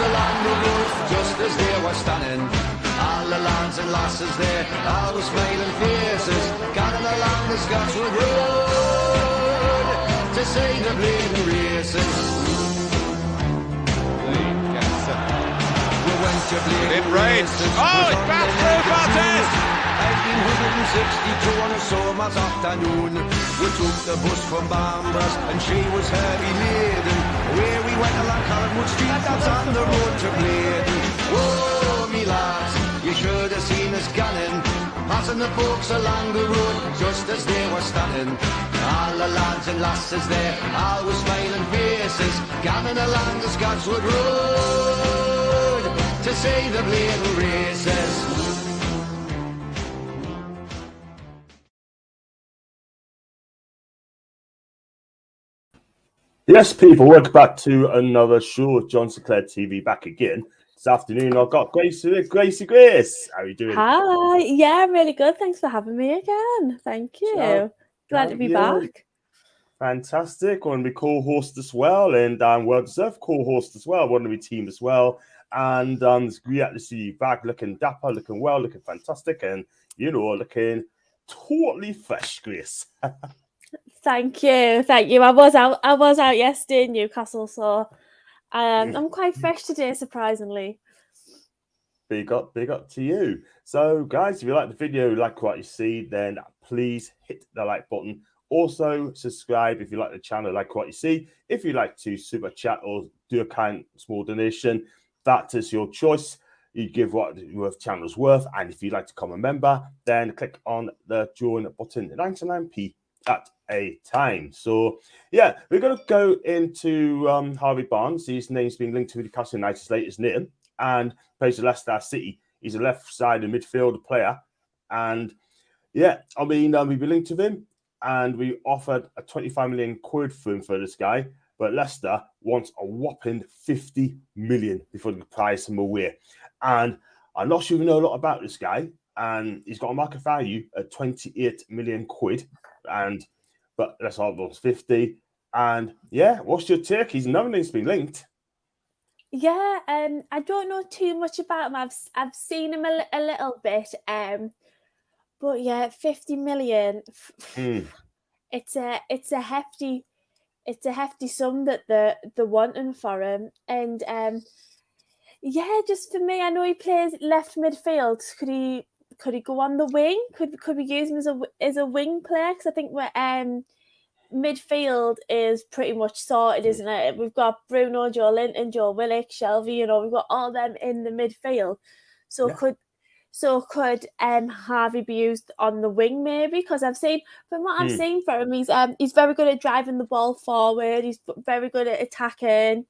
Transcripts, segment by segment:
along the road, just as they were standing. All the lads and lasses there, all the smiling faces, gathering along the Scotswood Road to see the bleeding races. We went to bleeding races. Oh, it's back through Bartes! 1962 on a summer's afternoon, we took the bus from Bambras and she was heavy laden. Where we went along Collinwood Street, that's on the road to Bladen. Whoa, me lads, you should have seen us gunning, passing the folks along the road just as they were standing. All the lads and lasses there, all with smiling faces, gathering along the Scotswood Road to see the bleeding races. Yes, people, welcome back to another show. John Sinclair TV back again. This afternoon, I've got Grace. Grace. How are you doing? Hi. Yeah, I'm really good. Thanks for having me again. Thank you. Glad to be back. Fantastic. I want to be co-host as well, and well-deserved co-host as well. I want to be team as well. And it's great to see you back, looking dapper, looking well, looking fantastic, and, looking totally fresh, Grace. Thank you. I was out yesterday in Newcastle, so I'm quite fresh today, surprisingly. Big up to you. So, guys, if you like the video, like what you see, then please hit the like button. Also, subscribe if you like the channel, like what you see. If you like to super chat or do a kind small donation, that is your choice. You give what the channel's worth, and if you'd like to become a member, then click on the join button, 99p at a time. So, yeah, we're going to go into Harvey Barnes. His name's been linked to Newcastle United's latest name, and plays for Leicester City. He's a left-sided midfield player, and yeah, I mean, we've been linked to him, and we offered a 25 million quid for him for this guy, but Leicester wants a whopping 50 million before they price him away. And I'm not sure you know a lot about this guy, and he's got a market value at 28 million quid. But that's almost 50. And yeah, what's your take? He's another name's been linked. Yeah, I don't know too much about him. I've seen him a little bit. But yeah, 50 million. It's a hefty sum that they're wanting for him. And yeah, just for me, I know he plays left midfield. Could he go on the wing? Could we use him as a wing player? Because I think midfield is pretty much sorted, isn't it? We've got Bruno, Joe Linton, Joe Willock, Shelvey. We've got all them in the midfield. So yeah. Could Harvey be used on the wing maybe? Because I've seen from what I've seen from him, he's very good at driving the ball forward. He's very good at attacking.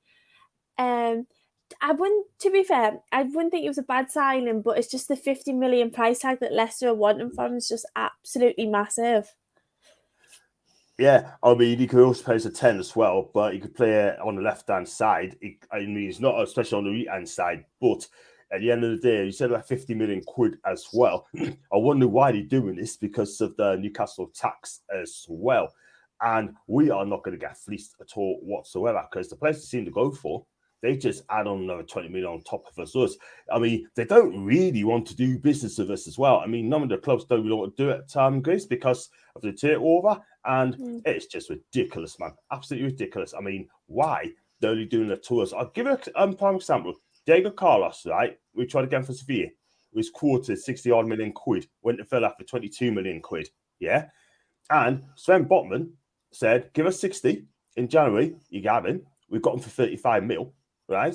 To be fair, I wouldn't think it was a bad signing, but it's just the 50 million price tag that Leicester are wanting for him is just absolutely massive. Yeah, I mean, he could also play as a 10 as well, but he could play on the left-hand side. He's not especially on the right-hand side, but at the end of the day, you said like 50 million quid as well. I wonder why they're doing this, because of the Newcastle tax as well. And we are not going to get fleeced at all whatsoever, because the place they seem to go for, they just add on another 20 million on top of us. I mean, they don't really want to do business with us as well. I mean, none of the clubs don't really want to do it, Grace, because of the takeover. And it's just ridiculous, man. Absolutely ridiculous. I mean, why they're only doing the tours? I'll give a prime example. Diego Carlos, right? We tried again for Sevilla. It was quoted 60-odd million quid. Went to fill up for 22 million quid. Yeah? And Sven Botman said, give us 60 in January. You got him. We've got him for 35 mil. Right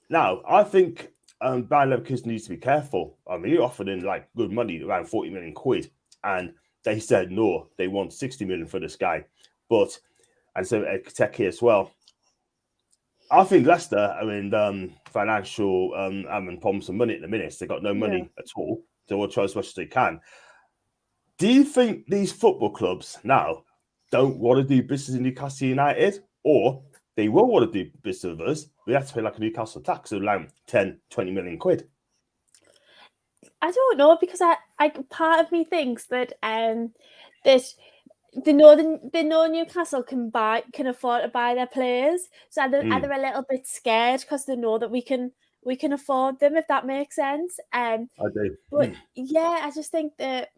now, I think Bayer Leverkusen needs to be careful. I mean, he offered in like good money, around 40 million quid, and they said no, they want 60 million for this guy. But and so Tech here as well. I think Leicester are in financial having problems with money at the minute. They got no money at all. They will try as much as they can. Do you think these football clubs now don't want to do business in Newcastle United, or they will want to do business with us? We have to pay like a Newcastle tax of around 10, 20 million quid. I don't know, because I part of me thinks that they know Newcastle can afford to buy their players, so they're a little bit scared because they know that we can afford them, if that makes sense. I do. But yeah, I just think that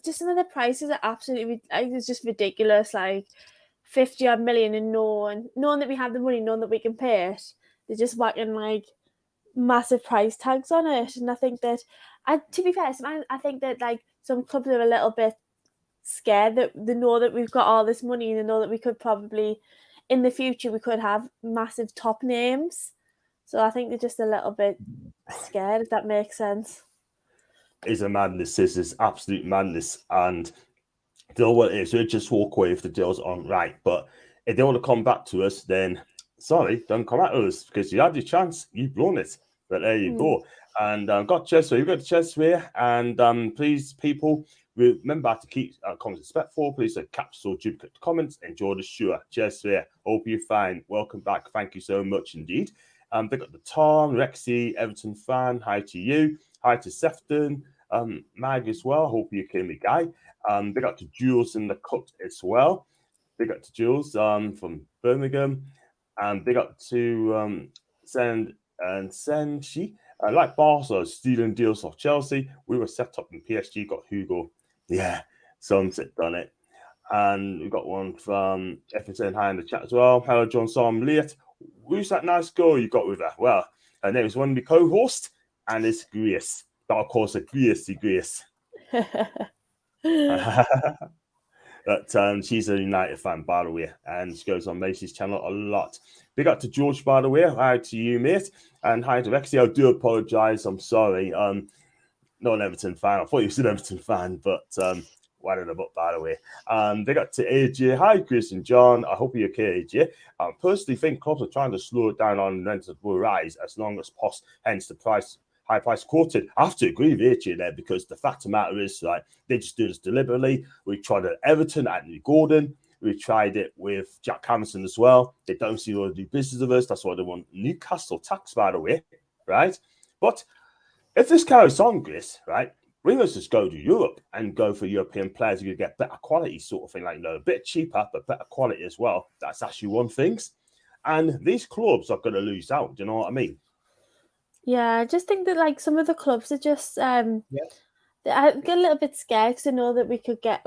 just some of the prices are absolutely it's just ridiculous. Like 50 odd million, and knowing that we have the money, knowing that we can pay it, they're just whacking like massive price tags on it. And I think that, to be fair, I think that like some clubs are a little bit scared that they know that we've got all this money, and they know that we could probably in the future we could have massive top names. So I think they're just a little bit scared, if that makes sense. It's a madness. This is absolute madness. And you know what it is? We'll just walk away if the deals aren't right. But if they want to come back to us, then sorry, don't come at us, because you had your chance. You've blown it. But there you go. And got Chess. So you've got Chess here. And please, people, remember to keep comments respectful. Please capsule duplicate comments. Enjoy the show. Cheers here. Hope you're fine. Welcome back. Thank you so much indeed. They got the Tom, Rexy, Everton fan. Hi to you. Hi to Sefton, Mag as well. Hope you can me, guy. They got to Jules in the cut as well. They got to Jules from Birmingham. And they got to Send She. Like Barca stealing deals off Chelsea, we were set up in PSG. Got Hugo. Yeah, Sunset done it. And we got one from Everton High in the chat as well. Hello, John Sam Leat. Who's that nice girl you got with her? Well, her name is one of the co-hosts, and it's Grace. But of course, Grace. But she's a United fan, by the way, and she goes on Macy's channel a lot. Big up to George, by the way. Hi to you, mate. And hi to Rexy. I do apologise. I'm sorry. Not an Everton fan. I thought you was an Everton fan, but why did I book, by the way? They got to AJ. Hi, Chris and John. I hope you're okay, AJ. I personally think clubs are trying to slow it down on rents that will rise as long as possible, hence the high price quoted. I have to agree with AJ there, because the fact of the matter is, like, they just do this deliberately. We tried it at Everton, Anthony Gordon. We tried it with Jack Harrison as well. They don't seem to do business with us. That's why they want Newcastle tax, by the way, right? But if this carries on, Chris, right, bring us just go to Europe and go for European players. You get better quality, sort of thing, like, a bit cheaper, but better quality as well. That's actually one thing. And these clubs are going to lose out. Do you know what I mean? Yeah, I just think that like some of the clubs are just I get a little bit scared because I know that we could get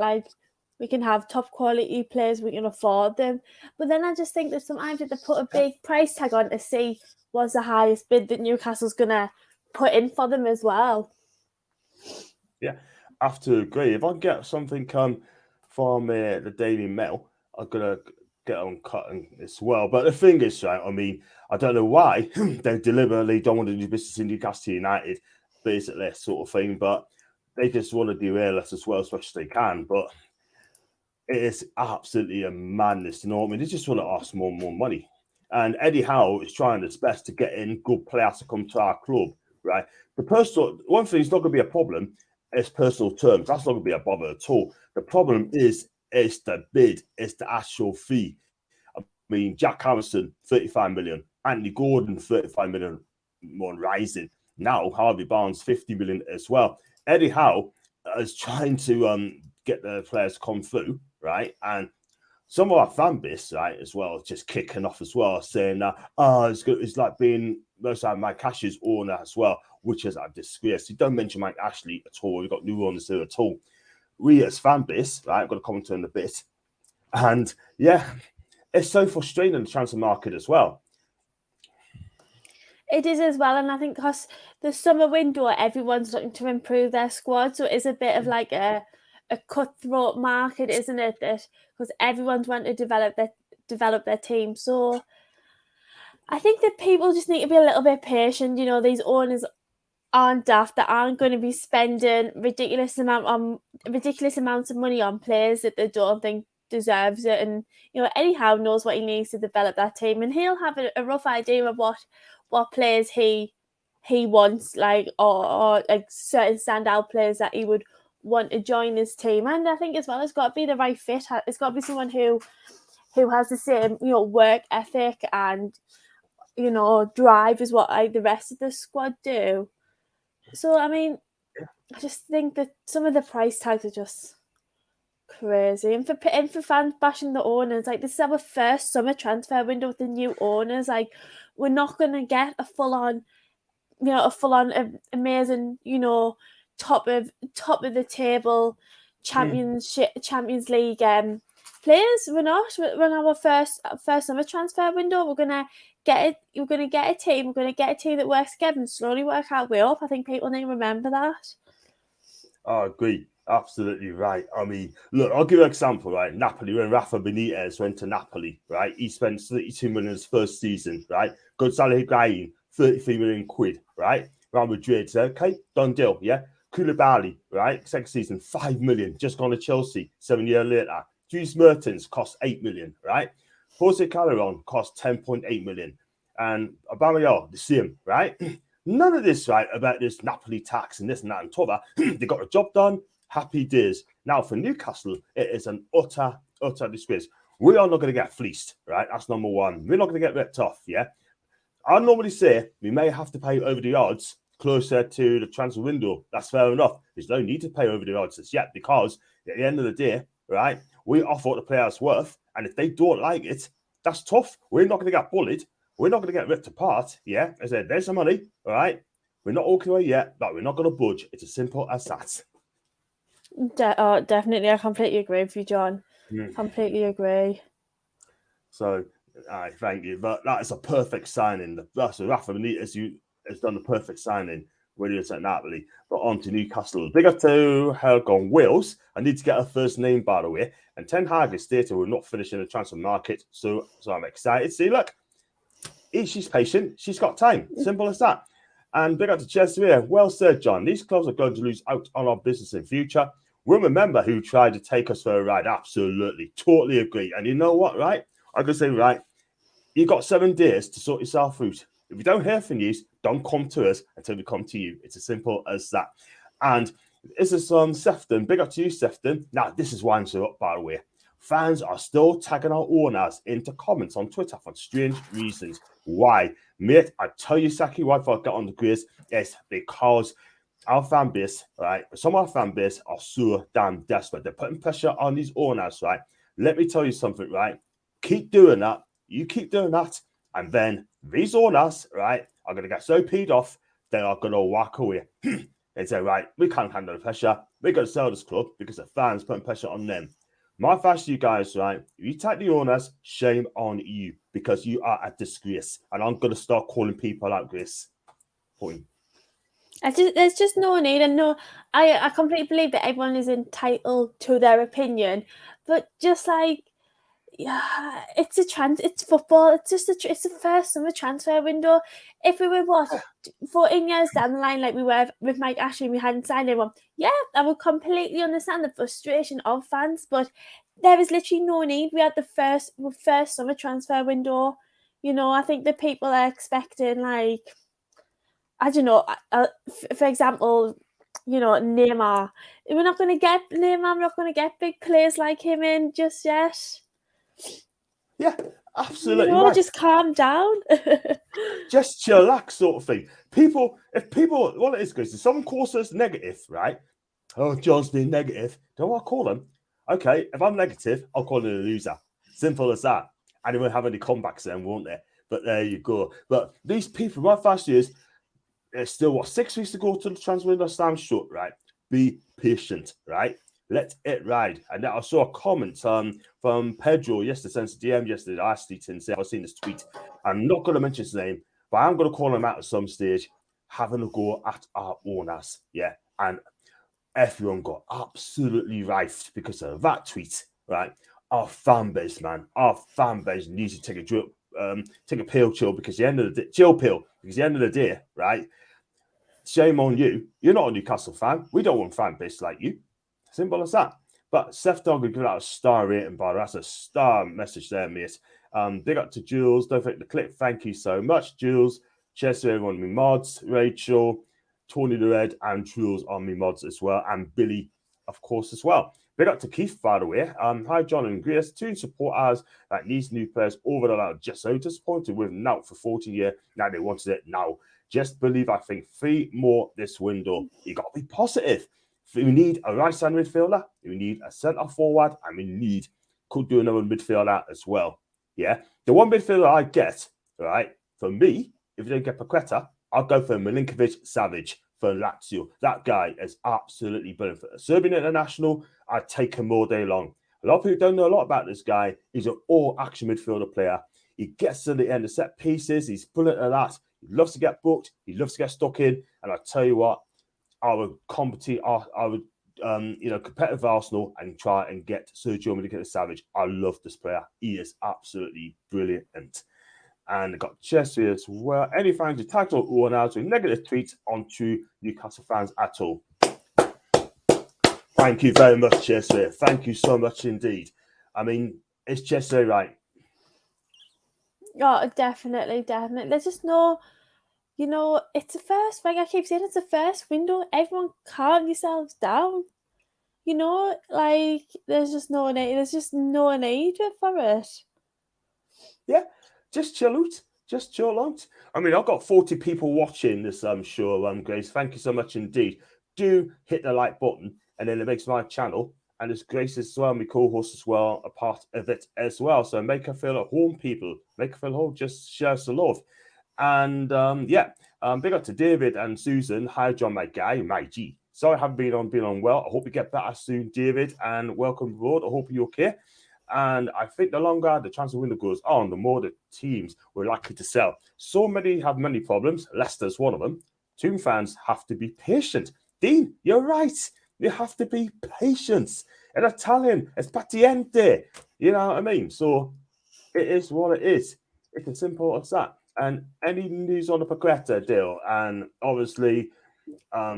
we can have top quality players, we can afford them. But then I just think that sometimes they put a big price tag on to see what's the highest bid that Newcastle's gonna put in for them as well. Yeah, I have to agree. If I get something from the Daily Mail, I'm gonna get on cutting as well. But the thing is, right, I mean, I don't know why they deliberately don't want to do business in Newcastle United, basically, sort of thing. But they just want to derail us as well as much as they can. But it is absolutely a madness, you know what I mean? They just want to ask more and more money. And Eddie Howe is trying his best to get in good players to come to our club, right? The personal one thing is not going to be a problem. It's personal terms. That's not going to be a bother at all. The problem is the bid. It's the actual fee. I mean, Jack Harrison, 35 million. Anthony Gordon, 35 million, more rising. Now, Harvey Barnes, 50 million as well. Eddie Howe is trying to get the players to come through, right? And some of our fan base, right, as well, just kicking off as well, saying, it's good. It's like being most of Mike Ashley's owner as well, which is a disgrace. You don't mention Mike Ashley at all. We've got new owners there at all. We as fan base, right, I've got to comment on a bit. And yeah, it's so frustrating in the transfer market as well. It is as well, and I think because the summer window, everyone's looking to improve their squad, so it is a bit of like a cutthroat market, isn't it? That because everyone's wanting to develop their team. So I think that people just need to be a little bit patient. You know, these owners aren't daft. That aren't going to be spending ridiculous amounts of money on players that they don't think deserves it. And you know, Eddie Howe knows what he needs to develop that team, and he'll have a rough idea of what players he wants, like or like certain standout players that he would want to join his team. And I think as well, it's got to be the right fit. It's got to be someone who has the same, you know, work ethic and, you know, drive as what the rest of the squad do. So I mean, I just think that some of the price tags are just Crazy. And for fans bashing the owners, like, this is our first summer transfer window with the new owners. Like, we're not going to get a full-on amazing, top of the table Champions League players. We're not. We're on our first summer transfer window. We're gonna get a team that works together and slowly work our way up. I think people need to remember that. I agree. Absolutely right. I mean, look, I'll give you an example, right? Napoli, when Rafa Benitez went to Napoli, right? He spent 32 million his first season, right? Gonzalo Higuain, 33 million quid, right? Real Madrid said, okay, done deal, yeah? Koulibaly, right? Second season, 5 million, just gone to Chelsea 7 years later. Dries Mertens cost 8 million, right? Jose Calderon cost 10.8 million. And Aubameyang, the same, right? None of this, right, about this Napoli tax and this and that and t'other. They got the job done. Happy days. Now, for Newcastle, it is an utter disgrace. We are not going to get fleeced, right? That's number one. We're not going to get ripped off, yeah? I normally say we may have to pay over the odds closer to the transfer window. That's fair enough. There's no need to pay over the odds as yet because at the end of the day, right, we offer what the player's worth. And if they don't like it, that's tough. We're not going to get bullied. We're not going to get ripped apart, yeah? I said, there's the money, all right? We're not walking away yet, but we're not going to budge. It's as simple as that. Definitely. I completely agree with you, John. Completely agree. So, thank you. But that is a perfect signing. So Rafa Benitez has done the perfect signing when he was at Napoli. But on to Newcastle. Big up to Helgon Wales. I need to get her first name, by the way. And Ten Hag has stated we're not finishing the transfer market. So I'm excited. See, look. She's patient. She's got time. Simple as that. And big up to Chelsea. Well said, John. These clubs are going to lose out on our business in future. We'll remember who tried to take us for a ride. Absolutely. Totally agree. And you know what, right? I'm going to say, right, you got 7 days to sort yourself out. If you don't hear from you, don't come to us until we come to you. It's as simple as that. And this is Sefton. Big up to you, Sefton. Now, this is why I'm so up, by the way. Fans are still tagging our owners into comments on Twitter for strange reasons. Why? Mate, I tell you exactly why before I get on the quiz. It's because our fan base, right? Some of our fan base are so damn desperate. They're putting pressure on these owners, right? Let me tell you something, right? Keep doing that. You keep doing that. And then these owners, right, are going to get so peed off, they are going to walk away. They say, right, we can't handle the pressure. We're going to sell this club because the fans putting pressure on them. My advice to you guys, right? If you take the owners, shame on you because you are a disgrace. And I'm going to start calling people out, Grace. Point. There's just no need, and I completely believe that everyone is entitled to their opinion, but just like, yeah, it's football. It's the first summer transfer window. If we were 14 years down the line, like we were with Mike Ashley, and we hadn't signed anyone, yeah, I would completely understand the frustration of fans. But there is literally no need. We had the first summer transfer window. I think that people are expecting, like, I don't know, for example, Neymar. We're not going to get Neymar. We're not going to get big players like him in just yet. Yeah, absolutely. Right. Just calm down. Just chillax, sort of thing. If people, what it is, because if someone calls us negative, right? Oh, John's being negative. Don't want to call them. Okay, if I'm negative, I'll call him a loser. Simple as that. And they won't have any comebacks then, won't they? But there you go. But these people, my first years, there's still 6 weeks to go to the transfer window stand shut, right? Be patient, right? Let it ride. And I saw a comment from Pedro yesterday, sent a DM yesterday. I asked him and said, I've seen this tweet. I'm not going to mention his name, but I'm going to call him out at some stage, having a go at our owners. Yeah. And everyone got absolutely rifed because of that tweet, right? Our fan base, man. Our fan base needs to take a pill chill because the end of the day, because the end of the day, right? Shame on you. You're not a Newcastle fan. We don't want fan base like you. Simple as that. But Seth Dog would give out a star rating, by that's a star message there, mate. Big up to Jules. Don't forget to click. Thank you so much, Jules. Cheers to everyone on me mods. Rachel, Tony the Red, and Jules on me mods as well. And Billy, of course, as well. Big up to Keith, by the way. Hi, John and Grace. 2 supporters that needs new players over the line. Just so disappointed with Nout for 14 years. Now they wanted it now. Just believe, I think, 3 more this window. You got to be positive. We need a right-side midfielder, we need a centre-forward, and we could do another midfielder as well. Yeah, the one midfielder I get, right, for me, if you don't get Paqueta, I'll go for Milinkovic-Savic for Lazio. That guy is absolutely brilliant. For a Serbian international, I'd take him all day long. A lot of people don't know a lot about this guy. He's an all-action midfielder player. He gets to the end of set pieces. He's brilliant at that. He loves to get booked. He loves to get stuck in. And I tell you what, I would compete with Arsenal and try and get Sergio Milinkovic-Savic. I love this player. He is absolutely brilliant. And got Chelsea as well. Any fans who tagged or announced with negative tweets onto Newcastle fans at all. Thank you very much, Chelsea. Thank you so much indeed. I mean, it's Chelsea, right? Oh, definitely. There's just no, it's the first thing I keep saying. It's the first window. Everyone calm yourselves down. There's just no need. There's just no need for it. Yeah, just chill out. Just chill out. I mean, I've got 40 people watching this show, Grace. Thank you so much indeed. Do hit the like button, and then it makes my channel, and it's Grace as well, my co-host as well, a part of it as well. So make her feel at home, people. Make her feel at home. Just share some love. And big up to David and Susan. Hi, John, my guy, my G. Sorry I haven't been on well. I hope you get better soon, David, and welcome aboard. I hope you're okay. And I think the longer the transfer window goes on, the more the teams we're likely to sell. So many have many problems. Leicester's one of them. Team fans have to be patient. Dean, you're right. You have to be patient. In Italian, it's paziente. You know what I mean? So it is what it is. It's as simple as that. And any news on the Paqueta deal? And obviously,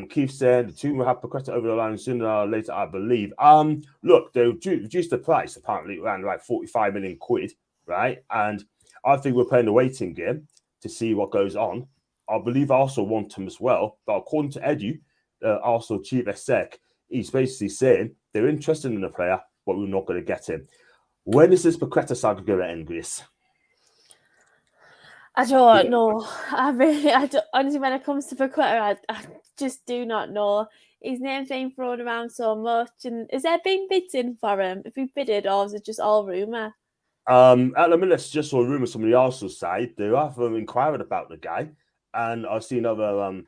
Keith said the team will have Paqueta over the line sooner or later, I believe. Look, they reduced the price apparently around like 45 million quid, right? And I think we're playing the waiting game to see what goes on. I believe Arsenal want him as well, but according to Edu, Arsenal chief exec, he's basically saying they're interested in the player, but we're not going to get him. When is this Paqueta saga going to end, Grace? I don't know. I don't, honestly, when it comes to Paqueta, I just do not know. His name's been thrown around so much. And is there been bids in for him? If we bidded, or is it just all rumour? At the minute, it's just all rumours from the Arsenal side. They have inquired about the guy. And I've seen other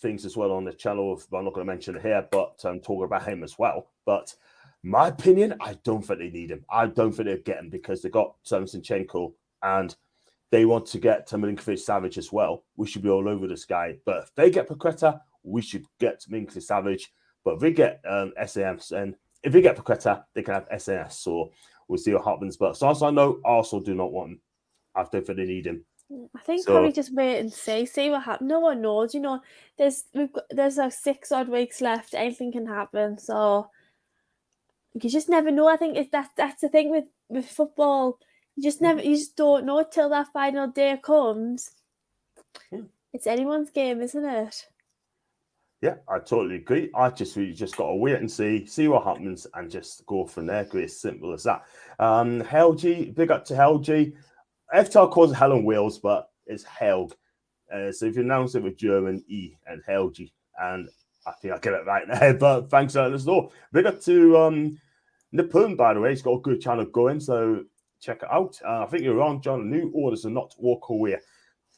things as well on the channel. I'm not going to mention it here, but talking about him as well. But my opinion, I don't think they need him. I don't think they'll get him because they got Zinchenko and they want to get Milinkovic-Savic as well. We should be all over this guy. But if they get Paqueta, we should get Milinkovic-Savic. But if we get SAS, and if we get Paqueta, they can have SAS. So we'll see what happens. But as far as I know, Arsenal do not want him. I don't think they need him. I think probably just wait and see what happens. No one knows. There's like 6 odd weeks left. Anything can happen. So you just never know. I think that's the thing with football. You just don't know till that final day comes. It's anyone's game, isn't it? Yeah, I totally agree. We just got to wait and see what happens, and just go from there. It's simple as that. Helgi, big up to Helgi. FTR calls it Hell on Wheels, but it's Helg. So if you announce it with German E and Helgi, and I think I get it right there. But thanks for letting us know. Big up to Nippon, by the way. He's got a good channel going, so check it out. I think you're wrong, John. New orders are not walk away.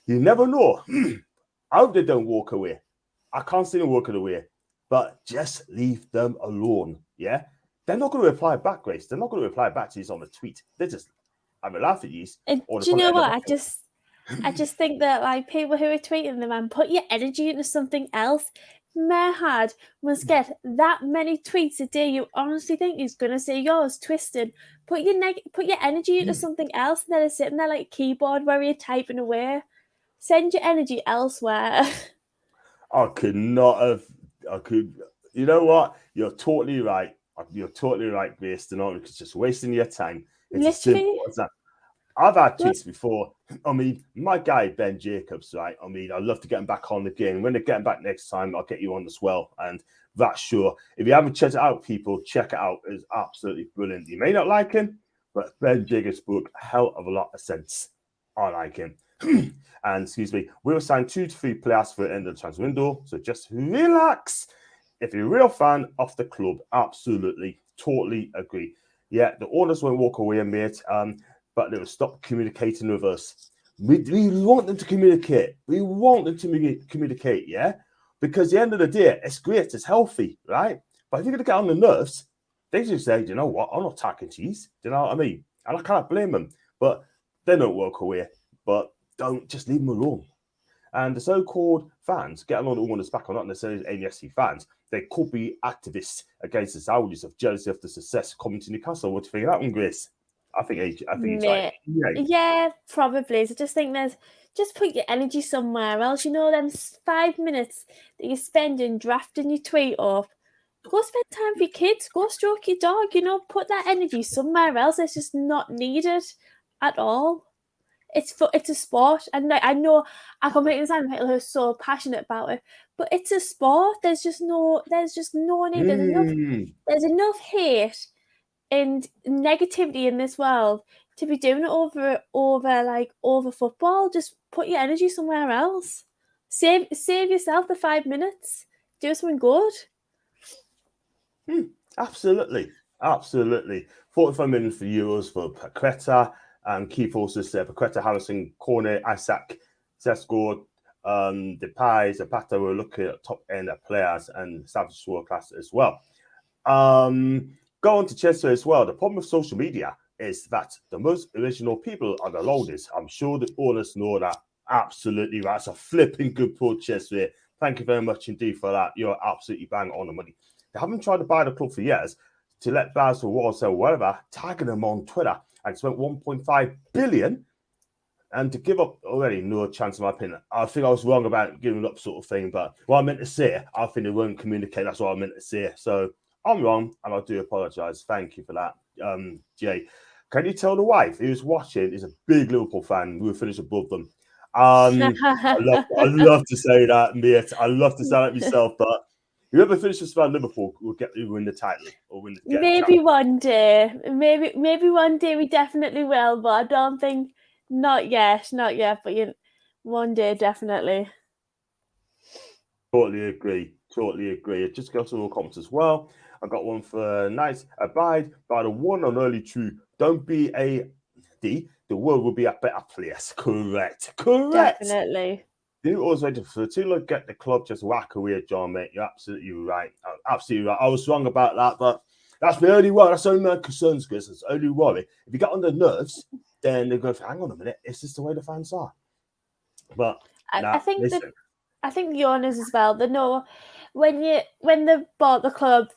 You never know. I hope they don't walk away. I can't see them walking away, but just leave them alone. Yeah, they're not going to reply back, Grace. They're not going to reply back to you on the tweet. They just have a laugh at you. Do you know what? I just think that like people who are tweeting them and put your energy into something else. Merhad must get that many tweets a day. You honestly think he's going to say yours twisted? Put your energy into something else instead of sitting there like a keyboard warrior typing away. Send your energy elsewhere. I could not have. You know what? You're totally right. You're totally right, Grace. It's just wasting your time. It's as simple as that. I've had tweets before. I mean, my guy, Ben Jacobs, right? I mean, I'd love to get him back on the game. When they get him back next time, I'll get you on as well. And that's sure. If you haven't checked it out, people, check it out. It's absolutely brilliant. You may not like him, but Ben Jacobs spoke a hell of a lot of sense. I like him. And excuse me, we will sign 2 to 3 players for the end of the transfer window. So just relax. if you're a real fan of the club, absolutely, totally agree. Yeah, the owners won't walk away, mate, but they will stop communicating with us. We want them to communicate. We want them to communicate, yeah? Because at the end of the day, it's great, it's healthy, right? But if you're going to get on the nerves, they just say, you know what, I'm not taking cheese. Do you know what I mean? And I can't blame them. But they don't walk away. But don't just leave them alone. And the so-called fans, getting on the owners back, or not necessarily NSC fans, they could be activists against the Saudis of jealousy of the success coming to Newcastle. What do you think of that one, Grace? I think he's right. Yeah, probably. So just think just put your energy somewhere else. You know, them 5 minutes that you're spending drafting your tweet up, go spend time with your kids, go stroke your dog, you know, put that energy somewhere else. It's just not needed at all. It's a sport, and I know I completely understand people who are so passionate about it, but it's a sport. There's just no need. There's enough hate and negativity in this world to be doing it over football. Just put your energy somewhere else. Save yourself the 5 minutes. Do something good. Absolutely. 45 million for euros for Paqueta. Key forces there: Paqueta, Harrison, Cornet, Isaac, Sesko, the Prise, Zapata. We're looking at top end of players and established world class as well. Go on to Chester as well. The problem with social media is that the most original people are the loudest. I'm sure the owners know that. Absolutely right. It's a flipping good pull, Chester. Thank you very much indeed for that. You're absolutely bang on the money. They haven't tried to buy the club for years to let Baz or Walls or whatever, tagging them on Twitter and spent 1.5 billion and to give up already, no chance in my opinion. I think I was wrong about giving up sort of thing, but what I meant to say, I think they won't communicate. That's what I meant to say. So I'm wrong and I do apologise. Thank you for that. Jay, can you tell the wife who's watching is a big Liverpool fan? We'll finish above them. I love to say that, mate. I love to say that myself, but whoever finishes around Liverpool will win the title or win the maybe one day. Maybe one day we definitely will, but I don't think not yet. But one day definitely. Totally agree. Just go to the comments as well. I got one for nice. Abide by the one and only true. Don't be a D. The world will be a better place. Correct. Definitely. You always waiting for to look at the club just whack away, John, mate. You're absolutely right. I was wrong about that, but that's my only worry. That's only my concerns, Chris. That's the only worry. If you get on the nerves, then they go, hang on a minute, is this the way the fans are? But I think the owners as well, they know when they bought the club,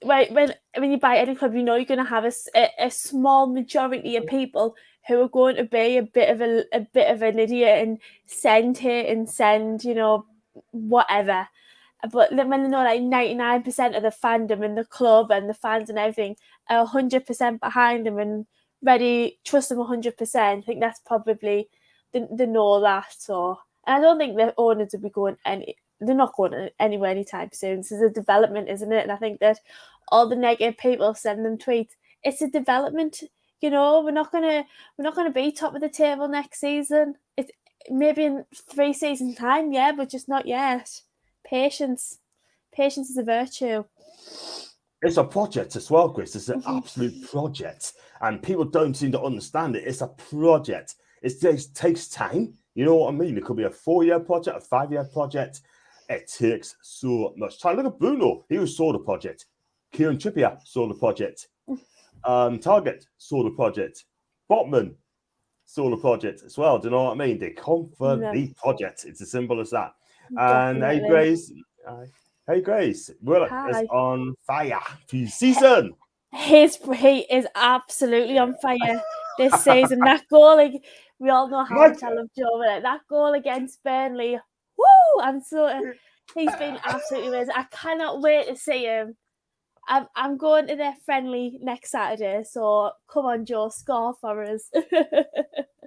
when you buy any club, you know you're going to have a small majority of people who are going to be a bit of an idiot and send hate and send, you know, whatever. But then when they know like 99% of the fandom in the club and the fans and everything are 100% behind them and ready, trust them 100%, I think that's probably they know that. So, and I don't think the owners will be going they're not going anywhere anytime soon. This is a development, isn't it? And I think that all the negative people send them tweets. It's a development. You know, we're not gonna be top of the table next season. It's maybe in 3 seasons' time, yeah, but just not yet. Patience is a virtue. It's a project as well, Chris. It's an absolute project, and people don't seem to understand it. It's a project. It takes time. You know what I mean? It could be a 4-year project, a 5-year project. It takes so much time. Look at Bruno. He saw the project. Kieran Trippier saw the project. Target saw the project. Botman saw the project as well. Do you know what I mean? They come for the project. It's as simple as that. Definitely. And hey Grace, Willock is on fire pre-season. He is absolutely on fire this season. That goal, we all know how much I love Joe Willock. That goal against Burnley, woo! He's been absolutely amazing. I cannot wait to see him. I'm going to their friendly next Saturday, so come on, Joe, score for us.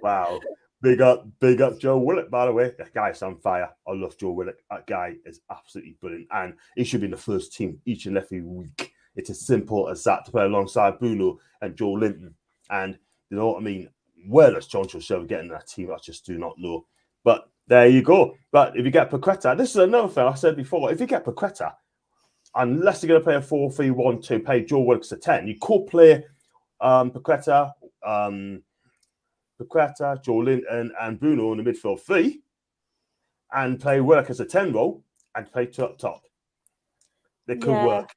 Wow. Big up Joe Willock, by the way. That guy's on fire. I love Joe Willock. That guy is absolutely brilliant. And he should be in the first team each and every week. It's as simple as that, to play alongside Bruno and Joe Linton. And you know what I mean? Where does John Chaucer get in that team? I just do not know. But there you go. But if you get Paqueta, this is another thing I said before. If you get Paqueta, unless they're going to play a 4-3-1-2, play Joe Wilkes at 10. You could play Paqueta, Joe Linton, and Bruno in the midfield 3, and play Willock as a 10 role and play 2 up top. It could work.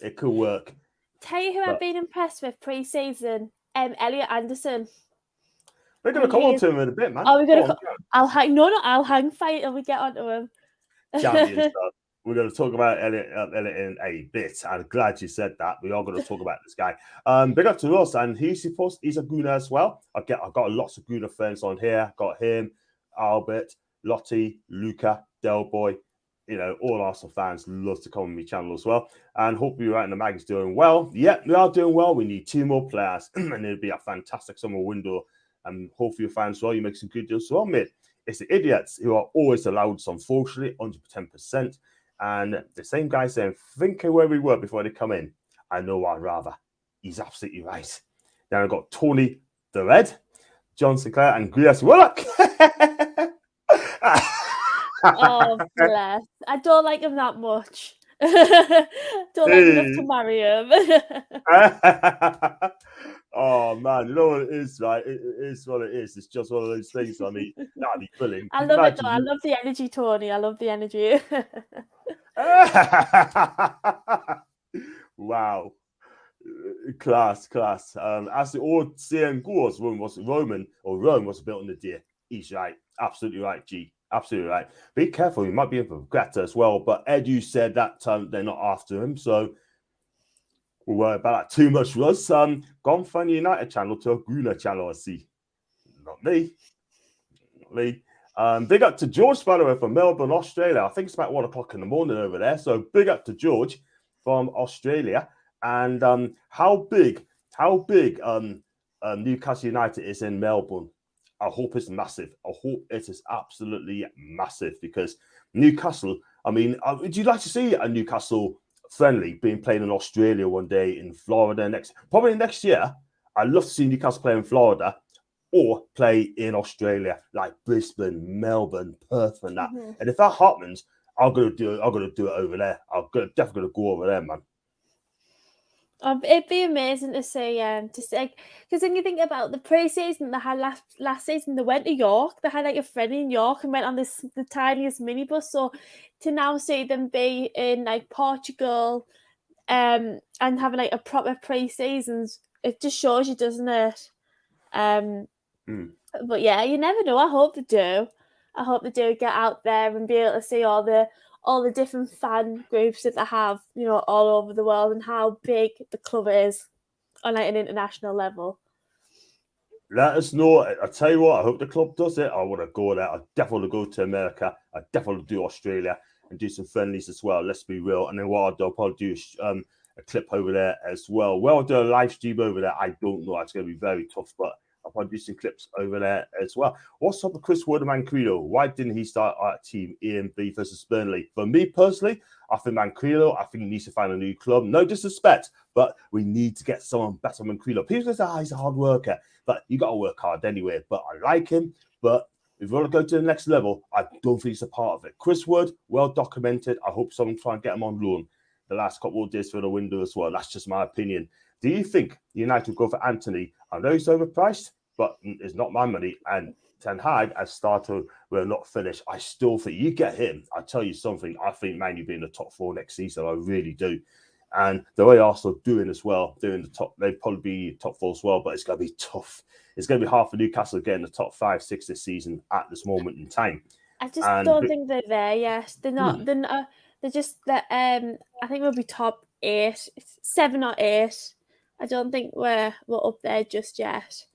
It could work. Tell you who I've been impressed with pre-season, Elliot Anderson. We're going to come on to him in a bit, man. Oh, we're going to. I'll hang fire till we get onto him. Champion stuff. We're going to talk about Elliot in a bit. I'm glad you said that. We are going to talk about this guy. Big up to us, and he's a Gooner as well. I've got lots of Gooner friends on here. Got him, Albert, Lottie, Luca, Del Boy. You know, all Arsenal fans love to come on my channel as well. And hope you're right in the mag's doing well. Yeah, we are doing well. We need 2 more players, and it'll be a fantastic summer window. And hopefully, your fans as well, you make some good deals as well, mate. It's the idiots who are always allowed, unfortunately, 110%. And the same guy saying, think of where we were before they come in. I know I'd rather. He's absolutely right. Now I've got Tony the Red, John Sinclair, and Grias Willock. Oh, bless. I don't like him that much. Don't like enough to marry him. Oh, man. You know what it is, right? It is what it is. It's just one of those things. I mean, that'd be brilliant. I love it, though. I love the energy, Tony. I love the energy. Wow. Class. As the old saying goes, Rome was built on the deer. He's right. Absolutely right, G. Absolutely right. Be careful. You might be in for Greta as well. But Edu said that they're not after him. So we'll worry about that too much for us. Gone from the United channel to a Gooner channel, I see. Not me. Big up to George, by the way, from Melbourne, Australia. I think it's about 1 o'clock in the morning over there. So big up to George from Australia. And how big Newcastle United is in Melbourne. I hope it's massive. I hope it is absolutely massive because Newcastle, I mean, would you like to see a Newcastle friendly being played in Australia one day, in Florida probably next year? I'd love to see Newcastle play in Florida or play in Australia, like Brisbane, Melbourne, Perth, and that. Mm-hmm. And if that happens, I'm gonna do it over there. Definitely gonna go over there, man. It'd be amazing to see, because then you think about the pre-season they had last season. They went to York. They had like a friend in York and went on the tiniest minibus. So to now see them be in like Portugal, and having like a proper pre-seasons, it just shows you, doesn't it? But yeah, you never know. I hope they do. I hope they do get out there and be able to see all the different fan groups that they have, you know, all over the world, and how big the club is on like an international level. Let us know. I tell you what, I hope the club does it. I want to go there. I definitely go to America. I definitely do Australia and do some friendlies as well. Let's be real. And then what I'll probably do a clip over there as well. Well, I'll do a live stream over there. I don't know. It's going to be very tough, but I'll probably do some clips over there as well. What's up with Chris Wood and Manquillo? Why didn't he start at Team A and B versus Burnley? For me personally, I think Manquillo, he needs to find a new club. No disrespect, but we need to get someone better than Manquillo. People say, he's a hard worker, but you got to work hard anyway. But I like him, but if you want to go to the next level, I don't think he's a part of it. Chris Wood, well documented. I hope someone try and get him on loan the last couple of days for the window as well. That's just my opinion. Do you think United will go for Anthony? I know he's overpriced, but it's not my money. And Ten Hag as starter will not finish. I still think you get him. I tell you something. I think Man U be in the top 4 next season. I really do. And the way Arsenal doing as well, doing the top, they'd probably be top 4 as well. But it's going to be tough. It's going to be hard for Newcastle to get in the top 5, 6 this season at this moment in time. I just don't think they're there yet. They're not. They're not. They're just that. I think we'll be top 8, 7 or 8. I don't think we're up there just yet.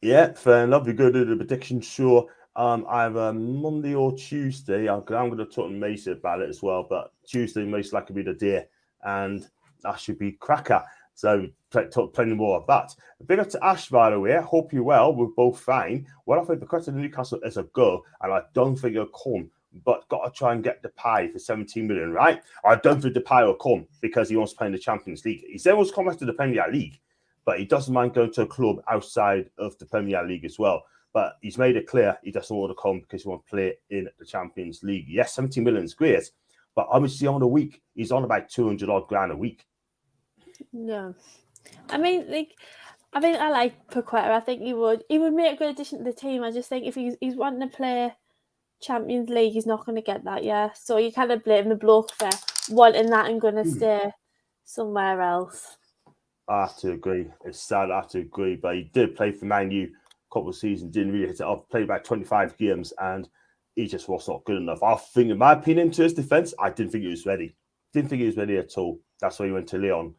Yeah, fair enough. We're going to do the prediction show either Monday or Tuesday. I'm going to talk to Macy about it as well, but Tuesday most likely be the day, and that should be cracker. So talk plenty more of that. Big up to Ash, by the way. Hope you're well. We're both fine. Well, I think the question of Newcastle is a go, and I don't think it'll come. But got to try and get Depay for 17 million, right? I don't think Depay will come because he wants to play in the Champions League. He said he wants to come back to the Premier League, but he doesn't mind going to a club outside of the Premier League as well. But he's made it clear he doesn't want to come because he wants to play in the Champions League. Yes, 17 million is great, But how much is he on a week? He's on about 200 odd grand a week. No, I mean, I like Paqueta. I think he would make a good addition to the team. I just think if he's wanting to play Champions League, he's not going to get that. Yeah, so you kind of blame the bloke for wanting that and going to stay somewhere else. I have to agree. It's sad. I have to agree. But he did play for Man U a couple of seasons. Didn't really hit it off. Played about 25 games, and he just was not good enough. I think, in my opinion, to his defense, I didn't think he was ready. Didn't think he was ready at all. That's why he went to Lyon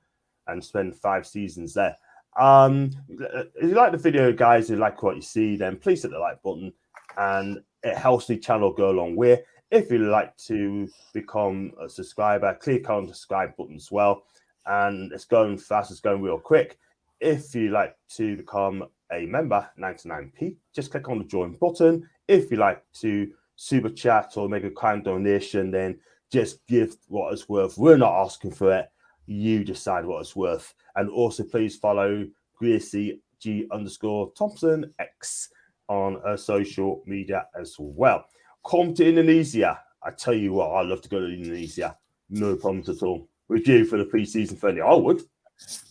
and spent 5 seasons there. If you like the video, guys, if you like what you see, then please hit the like button, and it helps the channel go a long way. If you'd like to become a subscriber, click on the subscribe button as well. And it's going fast, it's going real quick. If you'd like to become a member, 99p, just click on the join button. If you like to super chat or make a kind donation, then just give what it's worth. We're not asking for it. You decide what it's worth. And also please follow Gracie G_Thompson X on her social media as well. Come to Indonesia. I tell you what, I'd love to go to Indonesia. No problems at all. With you for the pre-season friendly, I would.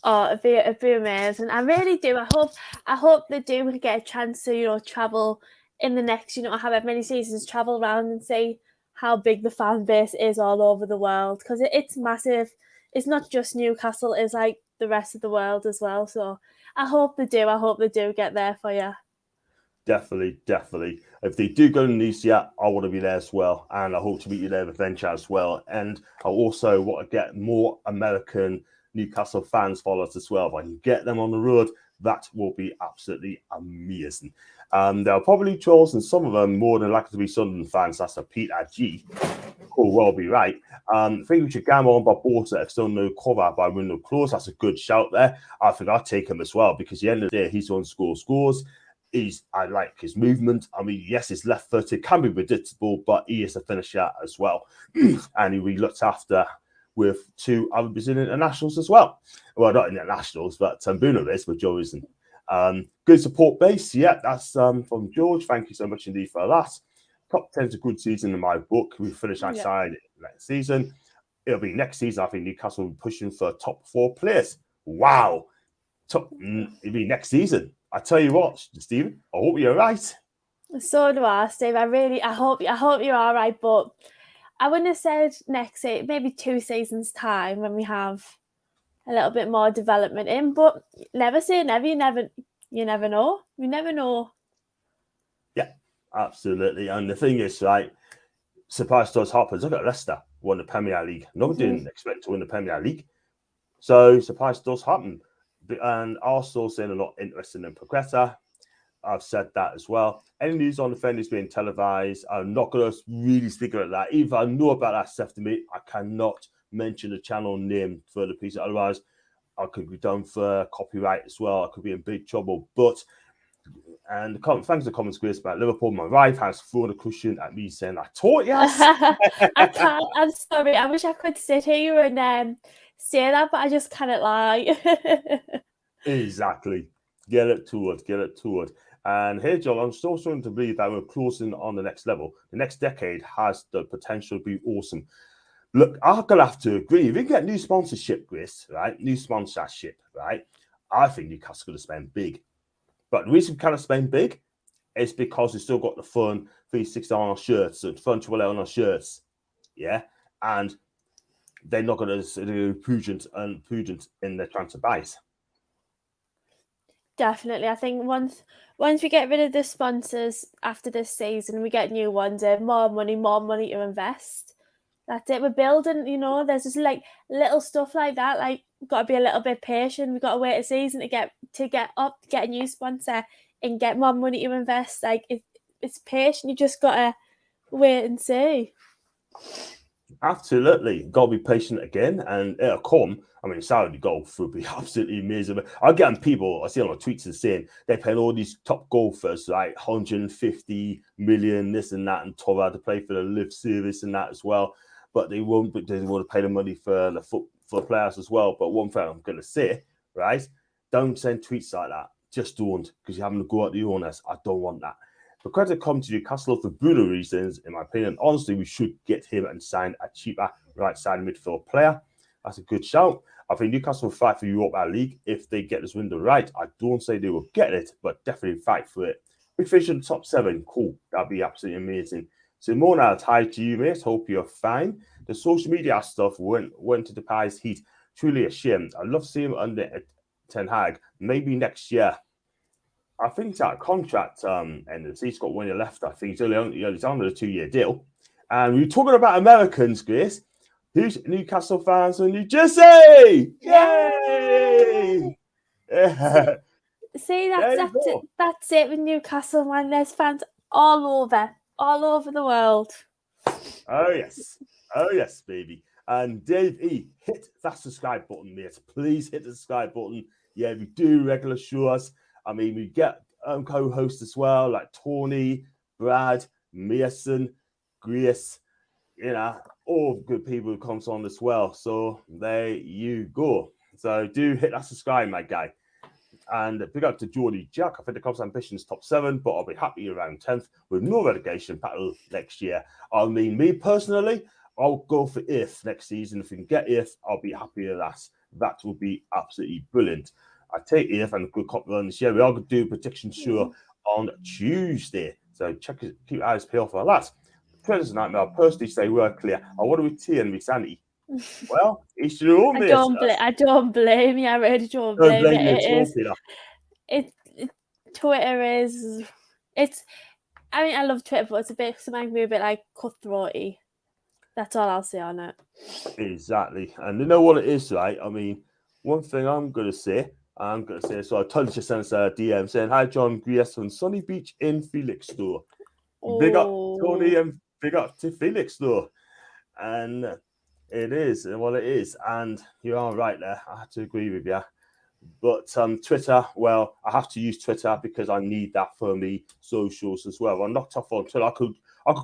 Oh, it'd be amazing. I really do. I hope they do get a chance to, travel in the next, however many seasons, travel around and see how big the fan base is all over the world, because it's massive. It's not just Newcastle, it's like the rest of the world as well. So I hope they do. I hope they do get there for you. Definitely. If they do go to Indonesia, I want to be there as well. And I hope to meet you there with Venture as well. And I also want to get more American Newcastle fans followers as well. If I can get them on the road, that will be absolutely amazing. There are probably trolls, and some of them more than likely to be Sunderland fans. That's a Peter G. Could well be right. I think we should gamble on Barbosa if still no cover by window close. That's a good shout there. I think I'll take him as well, because at the end of the day, he's on scores. I like his movement. I mean, yes, his left footed can be predictable, but he is a finisher as well. And he will be looked after with 2 other Brazilian internationals as well. Well, not internationals, but Bruno is, but Joe isn't. Good support base. Yeah, that's from George. Thank you so much indeed for that. Top 10 is a good season in my book. We finish outside next season. It'll be next season. I think Newcastle will be pushing for top 4 players. Wow. It'll be next season. I tell you what, Stephen, I hope you're right. So do I, Steve. I hope you're all right. But I wouldn't have said next season, maybe 2 seasons time, when we have a little bit more development in. But never say never. You never know. You never know. Yeah, absolutely. And the thing is, right, surprise does happen. Look at Leicester won the Premier League. Nobody didn't expect to win the Premier League. So surprise does happen. And Arsenal saying they're not interested in Paqueta. I've said that as well. Any news on the defenders being televised? I'm not going to really speak about that. Even I know about that stuff to me, I cannot mention the channel name for the piece. Otherwise, I could be done for copyright as well. I could be in big trouble. And thanks for the comments, Grace, about Liverpool. My wife has thrown a cushion at me saying, I taught you. I can't. I'm sorry. I wish I could sit here and say that, but I just cannot lie. Exactly. Get it toward. And here, John, I'm still starting to believe that we're closing on the next level. The next decade has the potential to be awesome. Look, I'm going to have to agree. If we get new sponsorship, Grace, right? New sponsorship, right? I think Newcastle's going to spend big. But the reason we kind of spend big is because we've still got the fun 360 on our shirts, the fun 12 on our shirts. Yeah. And they're not going to do prudent in their transfer buys. Definitely. I think once we get rid of the sponsors after this season, we get new ones, more money to invest. That's it. We're building, there's just like little stuff like that. Like, we've got to be a little bit patient. We've got to wait a season to get up, get a new sponsor and get more money to invest. Like, it's patient. You just got to wait and see. Absolutely. Got to be patient again, and it'll come. I mean, Saudi golf would be absolutely amazing. I get people, I see on the tweets and saying they're paying all these top golfers like 150 million, this and that, and Torah to play for the live service and that as well. But they won't pay the money for the players as well. But one thing I'm going to say, right? Don't send tweets like that. Just don't, because you're having to go at the owners. I don't want that. For credit come to Newcastle for brutal reasons, in my opinion. Honestly, we should get him and sign a cheaper right-side midfield player. That's a good shout. I think Newcastle will fight for Europa League if they get this window right. I don't say they will get it, but definitely fight for it. Big fish in the top 7. Cool. That'd be absolutely amazing. Simone, hi to you, mate. Hope you're fine. The social media stuff went to the Pies heat. Truly a shame. I'd love to see him under Ten Hag. Maybe next year. I think he's out of contract, and he's got 1 year left. I think he's only on, he's under a 2-year deal. And we're talking about Americans, Grace. Who's Newcastle fans from New Jersey? Yay! Yeah. See, that's it with Newcastle, man. There's fans all over the world. Oh yes, baby. And Dave E, hit that subscribe button, mate. Please hit the subscribe button. Yeah, we do regular shows. I mean, we get co-hosts as well, like Tony, Brad, Mason, Grace, all good people who comes on as well. So there you go. So do hit that subscribe, my guy. And big up to Geordie Jack. I think the club's ambition is top 7, but I'll be happy around 10th with no relegation battle next year. I mean, me personally, I'll go for if next season. If we can get if, I'll be happy with that. That will be absolutely brilliant. I take if and a good cop run this year. We are going to do a prediction show on Tuesday. So keep your eyes peeled for that. Twitter's a nightmare. I'll personally say we're clear. I want to be tea and be sanity. Well, it's your own business. I don't blame you. I really don't blame you. Twitter is. I mean, I love Twitter, but it's something a bit like cutthroaty. That's all I'll say on it. Exactly, and you know what it is, right? I mean, one thing I'm going to say. So I told you to send us a DM saying, "Hi, John Griess from Sunny Beach in Felixstowe." Big up, Tony, and big up to Felixstowe. And it is what it is. And you are right there. I have to agree with you. But Twitter, well, I have to use Twitter because I need that for me socials as well. I'm knocked off on Twitter. I could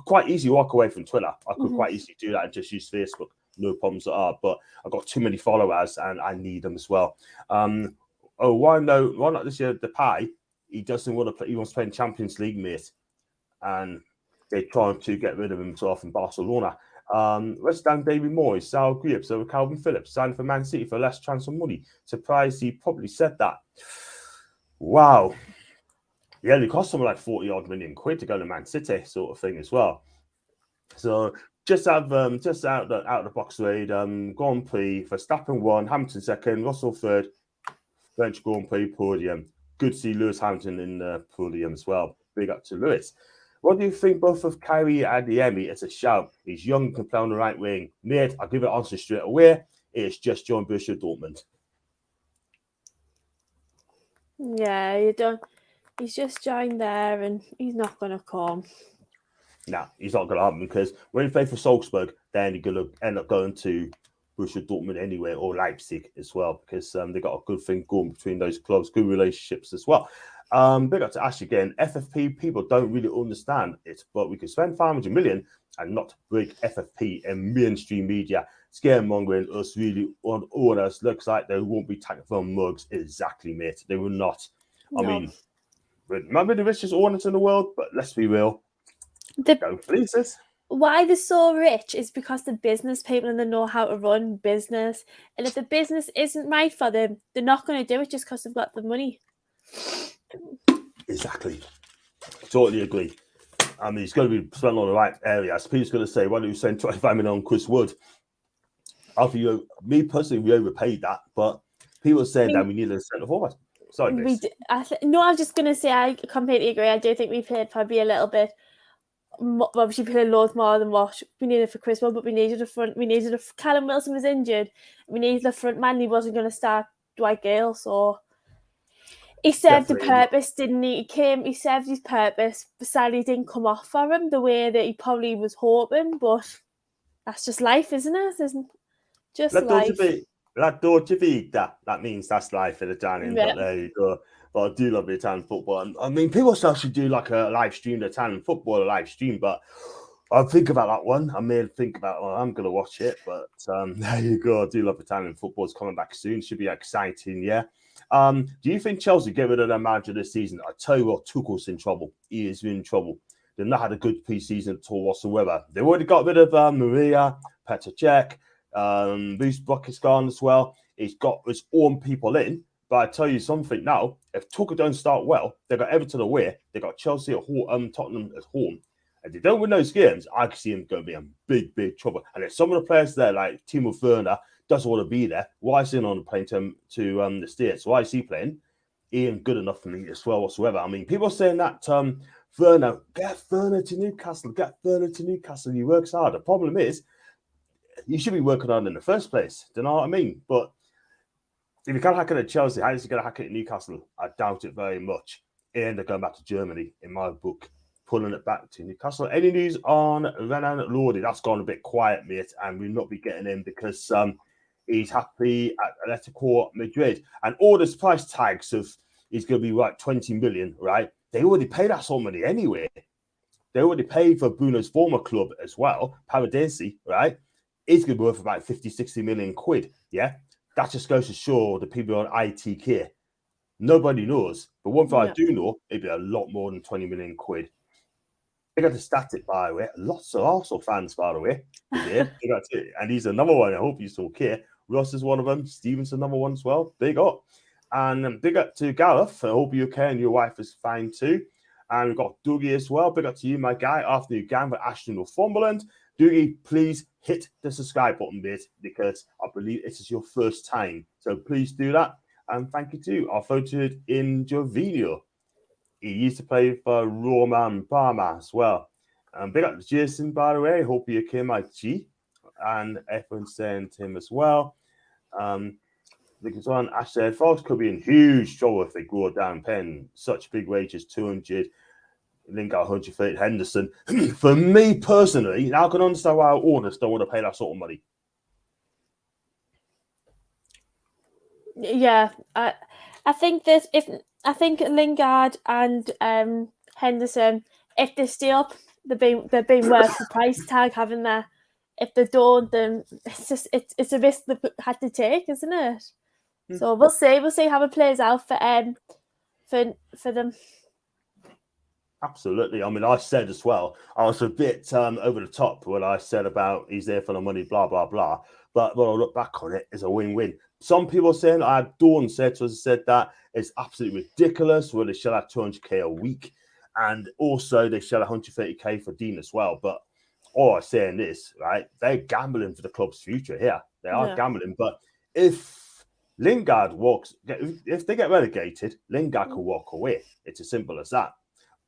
quite easily walk away from Twitter. I could quite easily do that and just use Facebook. No problems at all. But I've got too many followers and I need them as well. Why not this year? The Pie, he doesn't want to play. He wants to play in Champions League, mate. And they're trying to get rid of himself in Barcelona. West Ham David Moyes, Sal Gribbs over Calvin Phillips, signed for Man City for less transfer money. Surprised he probably said that. Wow. Yeah, they cost something like 40-odd million quid to go to Man City, sort of thing as well. So just out the box raid, Grand Prix, Verstappen 1, Hamilton 2nd, Russell 3rd, French Grand Prix podium. Good to see Lewis Hamilton in the podium as well. Big up to Lewis. What do you think both of Kyrie and Adeyemi? It's a shout. He's young, can play on the right wing. Mate, I'll give it answer straight away. It's just John Borussia Dortmund. Yeah, you don't. He's just joined there, and he's not going to come. Nah, he's not going to happen because when he played for Salzburg, then you're going to end up going to Borussia Dortmund anyway, or Leipzig as well, because they got a good thing going between those clubs, good relationships as well. Big up to Ash again. FFP people don't really understand it, but we could spend 500 million and not break FFP in mainstream media. Scaremongering us really on all us. Looks like they won't be taking from mugs. Exactly, mate. They will not. No. I mean, remember the richest owners in the world, but let's be real. Don't please us. Why they're so rich is because they're business people and they know how to run business. And if the business isn't right for them, they're not going to do it just because they've got the money. Exactly. Totally agree. I mean, it's going to be spent on the right areas. Peter's going to say, why don't you spend 25 million on Chris Wood? Me personally, we overpaid that, but people are saying that we need a centre forward. Sorry, Grace. I was just going to say, I completely agree. I do think we played probably a little bit. Obviously, played loads more than what we needed for Chris Wood, but we needed a front. We needed Callum Wilson was injured. We needed a front man. He wasn't going to start Dwight Gale, so he served the purpose, didn't he? He served his purpose. Sadly, didn't come off for him the way that he probably was hoping, but that's just life, isn't it? Isn't just life. That means that's life in Italian, but there you go. But I do love the Italian football. I mean, people should do like a live stream, the Italian football, a live stream, but I'll think about that one. I may think about, I'm going to watch it, but there you go. I do love Italian football. It's coming back soon. Should be exciting, yeah. Do you think Chelsea get rid of their manager this season? I tell you what, Tuchel's in trouble. He is in trouble. They've not had a good pre-season at all whatsoever. They already got rid of Maria, Petr Cech, Bruce Buck is gone as well. He's got his own people in. But I tell you something now, if Tuchel don't start well, they've got Everton away, they've got Chelsea at home, Tottenham at home. If they don't win those games, I can see him going to be in big, big trouble. And if some of the players there, like Timo Werner, doesn't want to be there, why is he on the plane to the States? Why is he playing? He ain't good enough for me as well whatsoever. I mean, people are saying that Werner, get Werner to Newcastle. He works hard. The problem is, you should be working hard in the first place. Do you know what I mean? But if you can't hack it at Chelsea, how is he going to hack it at Newcastle? I doubt it very much. And they're going back to Germany, in my book, pulling it back to Newcastle. Any news on Renan Lodi? That's gone a bit quiet, mate, and we'll not be getting in because he's happy at Atletico Madrid. And all this price tags of he's going to be like 20 million, right? They already paid that sort of money anyway. They already paid for Bruno's former club as well, Paradesi, right? He's going to be worth about 50, 60 million quid, yeah? That just goes to show the people on ITK. Nobody knows. But one thing I do know, it'd be a lot more than 20 million quid. They got the static, by the way. Lots of Arsenal fans, by the way. Yeah, and he's another one. I hope he's okay. Ross is one of them. Steven's another one as well. Big up. And big up to Gareth. I hope you're okay and your wife is fine too. And we've got Dougie as well. Big up to you, my guy. After you gang for Ashton Northumberland. Dougie, please hit the subscribe button, mate, because I believe this is your first time. So please do that. And thank you to our voted in Jovino. He used to play for Roma and Parma as well. Big up to Jason, by the way. Hope you okay, my G. And everyone's saying to him as well. Because on Ash said, Forest could be in huge trouble if they go down paying such big wages, 200. Lingard, 130, Henderson. For me personally, now I can understand why our owners don't want to pay that sort of money. Yeah, I think Lingard and Henderson, if they stay up, they've been worth the price tag, haven't they? If they don't, then it's a risk they've had to take, isn't it? So we'll see how it plays out for them. Absolutely. I mean, I said as well, I was a bit over the top when I said about he's there for the money, blah, blah, blah. But when I look back on it, it's a win-win. Some people are saying, Dawn said that it's absolutely ridiculous where they shell out 200k a week. And also they shell 130k for Dean as well. But all I'm saying is, right, they're gambling for the club's future here. They are gambling. But if Lingard if they get relegated, Lingard can walk away. It's as simple as that.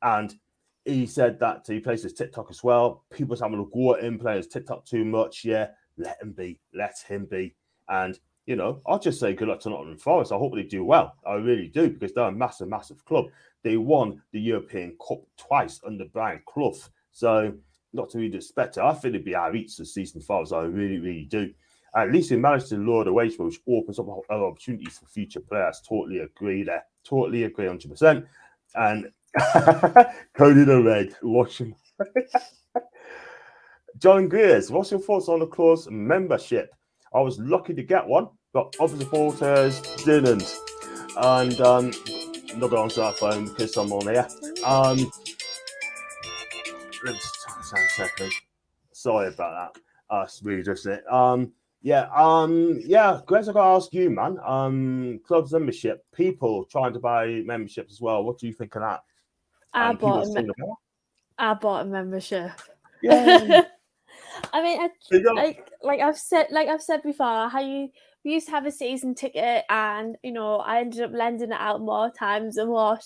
And he said that he plays his TikTok as well. People's having a go at him playing his TikTok too much. Yeah, let him be. Let him be. And, you know, I'll just say good luck to Nottingham Forest. I hope they do well. I really do, because they're a massive, massive club. They won the European Cup twice under Brian Clough. So, not to be disrespected, I think it'd be our eats this season for us. I really, really do. At least we managed to lower the wage, which opens up other opportunities for future players. Totally agree there. Totally agree 100%. And Cody the Red, watching. John Greers, what's your thoughts on the clause membership? I was lucky to get one, but other supporters didn't. And I'm not going to answer that phone because I'm on here. Let's just a second. Sorry about that. That's really just it. Greg, I got to ask you, man. Clubs membership, people trying to buy memberships as well. What do you think of that? I bought a membership. Yeah. I mean, like I've said before, how we used to have a season ticket, and you know, I ended up lending it out more times than what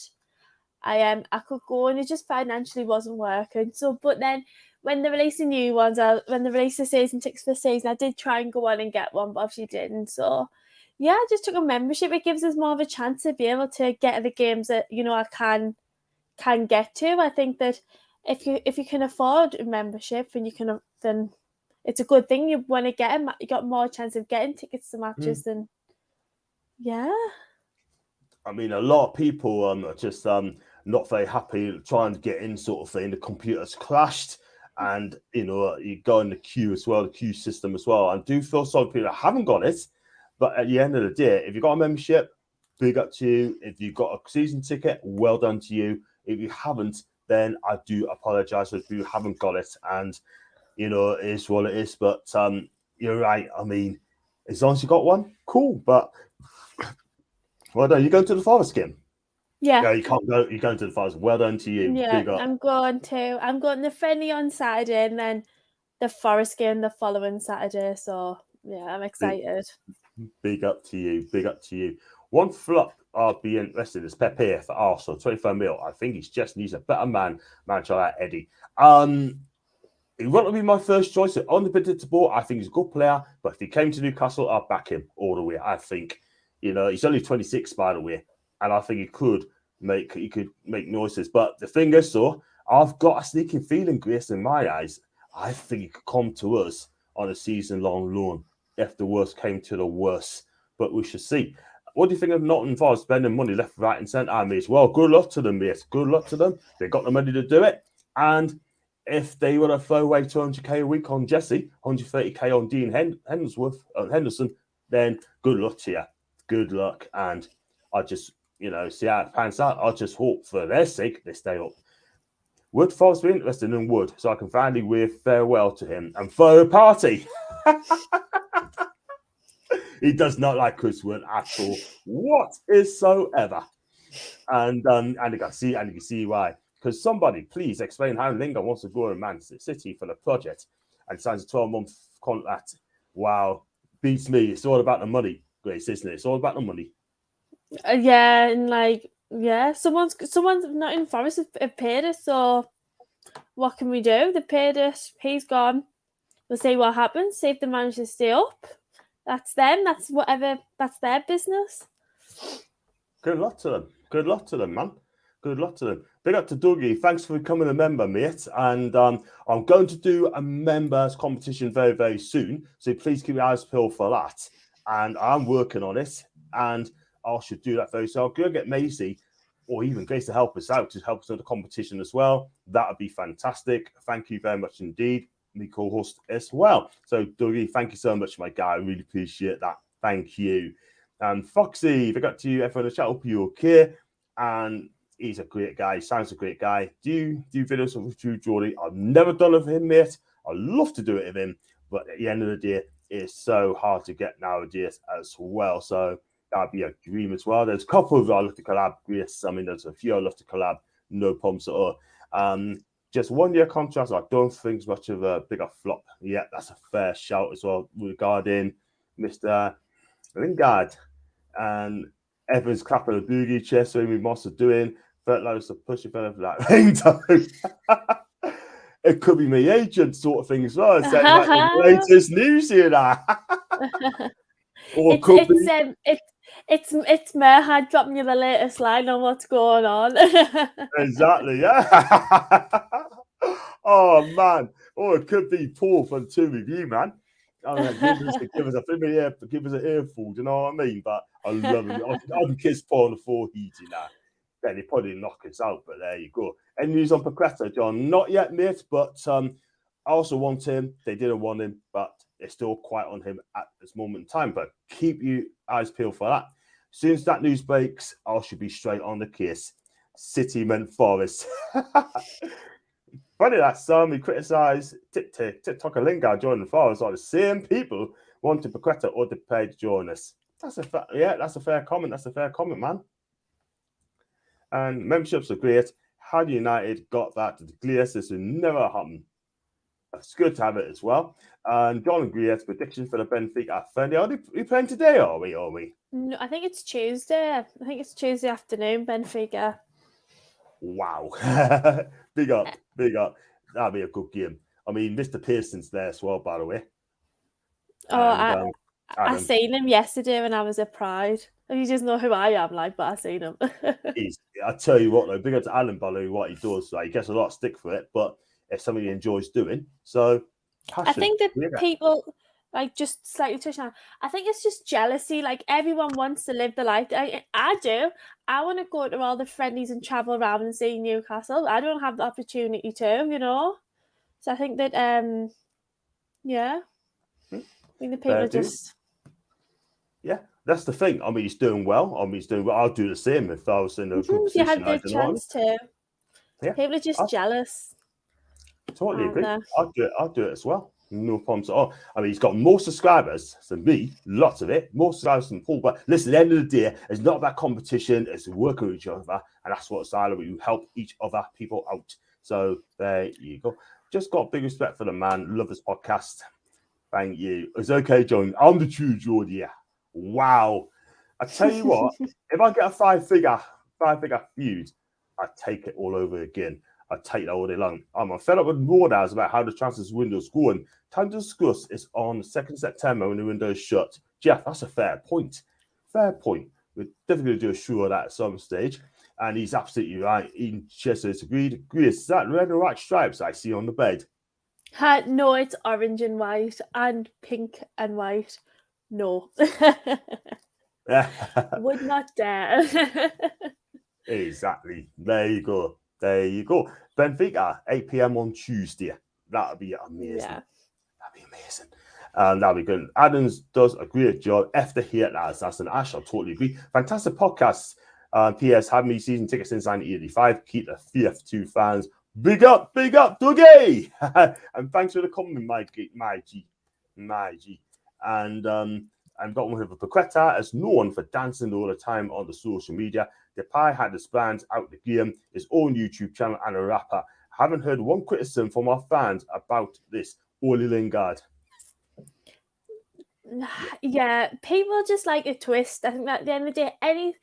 I could go, and it just financially wasn't working. So, but then when they release the new ones, when they release the season tickets for the season, I did try and go on and get one, but obviously didn't. So, yeah, I just took a membership. It gives us more of a chance to be able to get to the games that, you know, I can get to. I think that if you can afford a membership and then it's a good thing. You want to get them, you got more chance of getting tickets to matches than I mean, a lot of people are just not very happy trying to get in, sort of thing. The computer's crashed, and you know, you go in the queue as well, the queue system as well. I do feel sorry for people that haven't got it, but at the end of the day, if you've got a membership, big up to you. If you've got a season ticket, well done to you. If you haven't, then I do apologise if you haven't got it. And, you know, it is what it is. But you're right. I mean, as long as you got one, cool. But well done. You going to the Forest game? Yeah. No, you can't go. You're going to the Forest. Well done to you. Yeah, Big up. I'm going the friendly on Saturday and then the Forest game the following Saturday. So yeah, I'm excited. Big up to you. Big up to you. One flop I'll be interested is Pepe for Arsenal, 25 mil. I think he's just needs a better manager like Eddie. He won't be my first choice. Unpredictable. I think he's a good player, but if he came to Newcastle, I'd back him all the way. I think, you know, he's only 26 by the way, and I think he could make noises. But the thing is, so I've got a sneaking feeling, Grace, in my eyes, I think he could come to us on a season-long loan if the worst came to the worst. But we should see. What do you think of Nottingham Forest spending money left, right, and centre? Mate, well, good luck to them, mate. Good luck to them. They got the money to do it, and if they were to throw away 200k a week on Jesse, 130k on Dean Henderson, then good luck to you. Good luck. And I just, you know, see how it pans out. I just hope for their sake they stay up. Would Forrest be interested in Wood so I can finally wave farewell to him and throw a party? He does not like Chris Wood at all, whatsoever. And you can see why. Because somebody, please explain how Lingard wants to go to Man City for the project and signs a 12-month contract. Wow, beats me. It's all about the money, Grace, isn't it? It's all about the money. Yeah, and like, yeah, someone's not in Forest have paid us, so what can we do? They paid us, he's gone. We'll see what happens, see if they manage to stay up. That's them, that's their business. Good luck to them. Good luck to them, man. Good luck to them. Big up to Dougie. Thanks for becoming a member, mate. And I'm going to do a members competition very, very soon. So please keep your eyes peeled for that. And I'm working on it. And I should do that very soon. I'll go get Maisie or even Grace to help us out, to help us in the competition as well. That would be fantastic. Thank you very much indeed. Me co-host as well. So Dougie, thank you so much, my guy. I really appreciate that. Thank you. And Foxy, if I got to you, everyone in the chat, hope you're okay. And he's a great guy. He sounds a great guy. Do you do videos with you, Jordy? I've never done it with him, mate. I'd love to do it with him. But at the end of the day, it's so hard to get nowadays as well. So that'd be a dream as well. There's a couple of I love to collab. Yes, I mean, there's a few I love to collab. No problems at all. Just 1 year contract, I don't think it's much of a bigger flop. Yeah, that's a fair shout as well regarding Mr. Lingard. And Evans clapping the boogie chest, so we must have doing. Felt like it's a pushing for that ringtone. It could be my agent sort of thing as well. It's like the latest news here now. Or it's Merhad dropping you the latest line on what's going on. Exactly, yeah. Oh man. Oh, it could be Paul from the 2 review, man. I mean, give us an earful, do you know what I mean? But I love it. I can kiss Paul on the forehead, you know. Then he probably knock us out, but there you go. Any news on Paqueta, John? Not yet, mate, but I also want him. They didn't want him, but they're still quiet on him at this moment in time. But keep your eyes peeled for that. As soon as that news breaks, I should be straight on the case. City meant Forest. Funny that some we criticise TikTok and Lingard joining the Forest are the same people wanting Paqueta or Depay to join us. That's a fair comment. That's a fair comment, man. And memberships are great. Had United got that to the Glias, this would never happen. It's good to have it as well. And John and Griet's prediction for the Benfica friendly. Are we playing today, are we? No, I think it's Tuesday. I think it's Tuesday afternoon, Benfica. Wow. Big up. That'll be a good game. I mean, Mr. Pearson's there as well, by the way. Oh, I seen him yesterday when I was at Pride. You just know who I am, like, but I seen him. I tell you what, though, big up to Alan Baloo, what he does. Like, he gets a lot of stick for it, but it's something he enjoys doing. So, I think that people, like, just slightly touching on, I think it's just jealousy. Like, everyone wants to live the life. I do. I want to go to all the friendlies and travel around and see Newcastle. I don't have the opportunity to, you know. So I think that, yeah. I think the people just... Yeah, that's the thing. I mean, he's doing well. I'll do the same if I was in a good If you had position. the chance to. Yeah. People are just jealous. Totally agree. They? I'll do it as well. No problems at all. I mean, he's got more subscribers than me, lots of it, more subscribers than Paul. But listen, at the end of the day, it's not about competition, it's working with each other. And that's what it's all about. You help each other people out. So there you go. Just got big respect for the man. Love this podcast. Thank you. It's okay, John. I'm the true Geordie. Wow. I tell you what, if I get a five-figure feud, I take it all over again. I take that all day long. I'm fed up with more now about how the transfer window's going. Time to discuss is on 2nd September when the window is shut. Jeff, that's a fair point. Fair point. We're definitely going to do a show of that at some stage. And he's absolutely right. Ian Chester's agreed. Is that red and white stripes I see on the bed? No, it's orange and white and pink and white. No. Would not dare. Exactly. There you go. Benfica, 8 p.m. on Tuesday. That'll be amazing. Yeah. That'll be amazing. That'll be good. Adams does a great job. After here, that's an Ash. I totally agree. Fantastic podcast. PS, had me season tickets since 1985. Keep the FF2 fans. Big up, Dougie. And thanks for the comment, my G. And I've got one with Paqueta as known for dancing all the time on the social media. Depay had his plans out the game, his own YouTube channel, and a rapper. Haven't heard one criticism from our fans about this. Ole Lingard. Yeah, people just like a twist. I think that at the end of the day,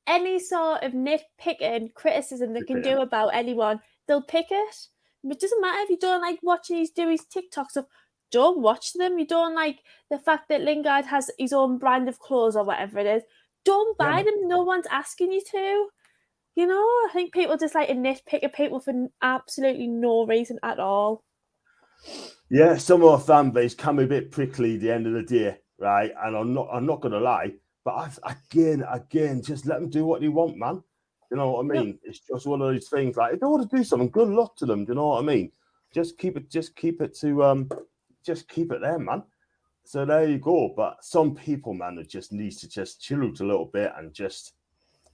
any sort of nitpicking criticism they can do about anyone, they'll pick it. It doesn't matter if you don't like watching his TikTok stuff. Don't watch them. You don't like the fact that Lingard has his own brand of clothes or whatever it is. Don't buy them. No one's asking you to. You know, I think people just like to nitpick at people for absolutely no reason at all. Yeah, some of our fan base can be a bit prickly at the end of the day, right? And I'm not gonna lie, but again, just let them do what they want, man. You know what I mean? Yep. It's just one of those things. Like if they want to do something, good luck to them. Do you know what I mean? Just keep it there, man. So there you go. But some people, man, that just needs to just chill out a little bit and just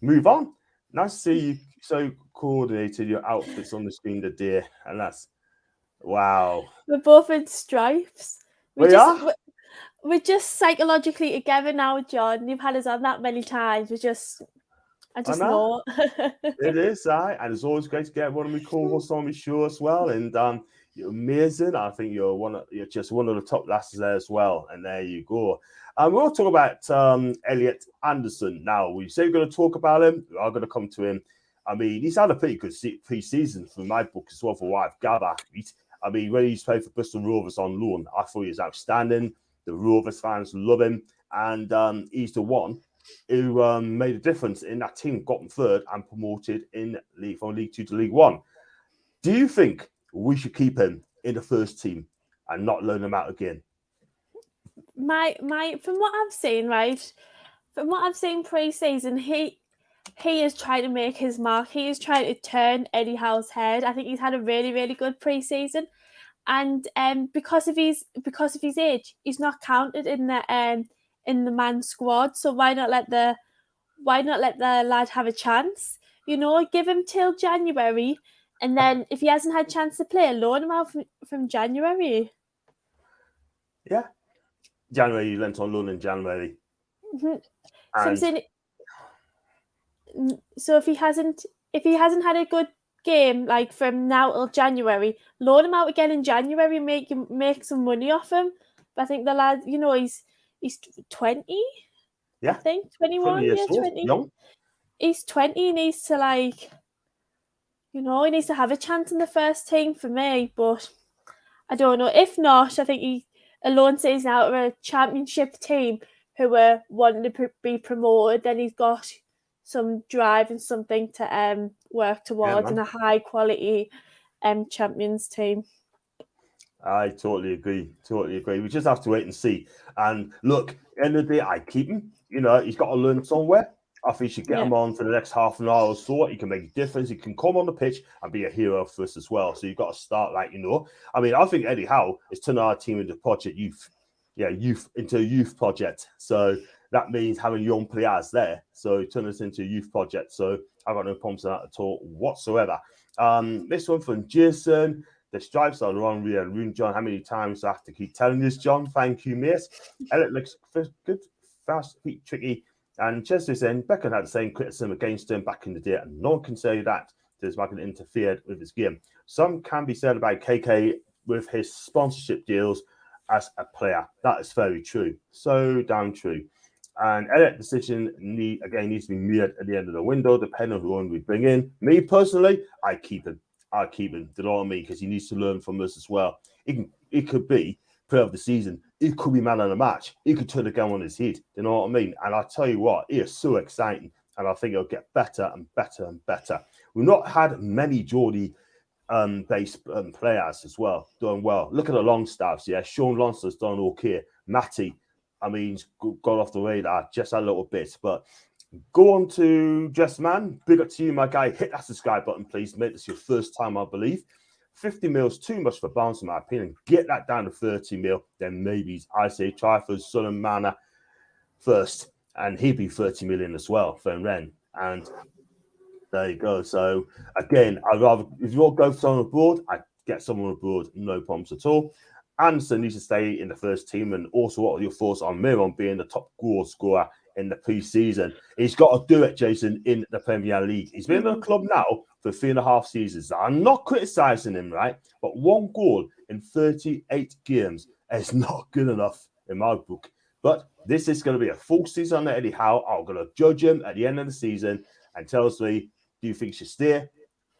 move on. Nice to see you so coordinated your outfits on the screen today, and that's wow. We're both in stripes. We are. We're just psychologically together now, John. You've had us on that many times. I just know. It is, and it's always great to get one of my co-hosts on my show as well. And you're amazing. I think you're just one of the top lasses there as well. And there you go. We'll talk about Elliot Anderson now. We say we're going to talk about him. We are going to come to him. I mean, he's had a pretty good pre-season for my book as well, for what I've gathered. I mean, when he's played for Bristol Rovers on loan, I thought he was outstanding. The Rovers fans love him. And he's the one who made a difference in that team, got them third and promoted from League 2 to League 1. Do you think we should keep him in the first team and not loan him out again? From what I've seen, right? From what I've seen pre-season, he is trying to make his mark. He is trying to turn Eddie Howe's head. I think he's had a really, really good pre-season, and because of his age, he's not counted in the man squad. So why not let the lad have a chance? You know, give him till January, and then if he hasn't had a chance to play, loan him out from January. Yeah, January. You went on loan in January. Mm-hmm. So if he hasn't had a good game like from now till January, loan him out again in January, make some money off him. But I think the lad, you know, he's 20. Yeah, I think 21. 20. Young. He's 20. He needs to he needs to have a chance in the first team for me. But I don't know. If not, I think he alone says now to a championship team who were wanting to be promoted. Then he's got some drive and something to work towards in a high quality champions team. I totally agree. We just have to wait and see. And look, at the end of the day, I keep him. You know, he's got to learn somewhere. I think you should get him on for the next half an hour or so. He can make a difference. He can come on the pitch and be a hero for us as well. So you've got to start I mean, I think Eddie Howe is turning our team into Project Youth. Yeah, youth into a youth project. So that means having young players there. So turn this into a youth project. So I've got no problems with that at all whatsoever. This one from Jason. The stripes are wrong, real Rune John. How many times do I have to keep telling this, John? Thank you, mate. Elliot looks good, fast, feet tricky. And Chester saying Beckham had the same criticism against him back in the day, and no one can say that his Beckham interfered with his game. Some can be said about KK with his sponsorship deals as a player. That is very true. So damn true. And Elliot decision needs to be made at the end of the window, depending on who we bring in. Me personally, I keep him. Do you know what I mean? Because he needs to learn from us as well. It could be player of the season. It could be man of the match. He could turn the game on his head. Do you know what I mean? And I tell you what, he is so exciting. And I think it'll get better and better and better. We've not had many Geordie based players as well, doing well. Look at the Longstaffs, yeah. Sean Lonson's done okay. Matty, I mean, he's got off the radar just a little bit. But go on to Just Man. Big up to you, my guy. Hit that subscribe button, please, mate. It's your first time, I believe. 50 mils too much for Barnes, in my opinion. Get that down to 30 mil. Then maybe I say try for Sun Manor first. And he'd be 30 million as well for Ren. And there you go. So again, I'd rather, if you want to go for someone abroad, I'd get someone abroad, no problems at all. Anderson needs to stay in the first team. And also, what are your thoughts on Miron being the top goal scorer in the pre-season? He's got to do it, Jason, in the Premier League. He's been in the club now for 3.5 seasons. I'm not criticising him, right? But 1 goal in 38 games is not good enough in my book. But this is going to be a full season on Eddie Howe. I'm going to judge him at the end of the season and tells me, do you think he should stay,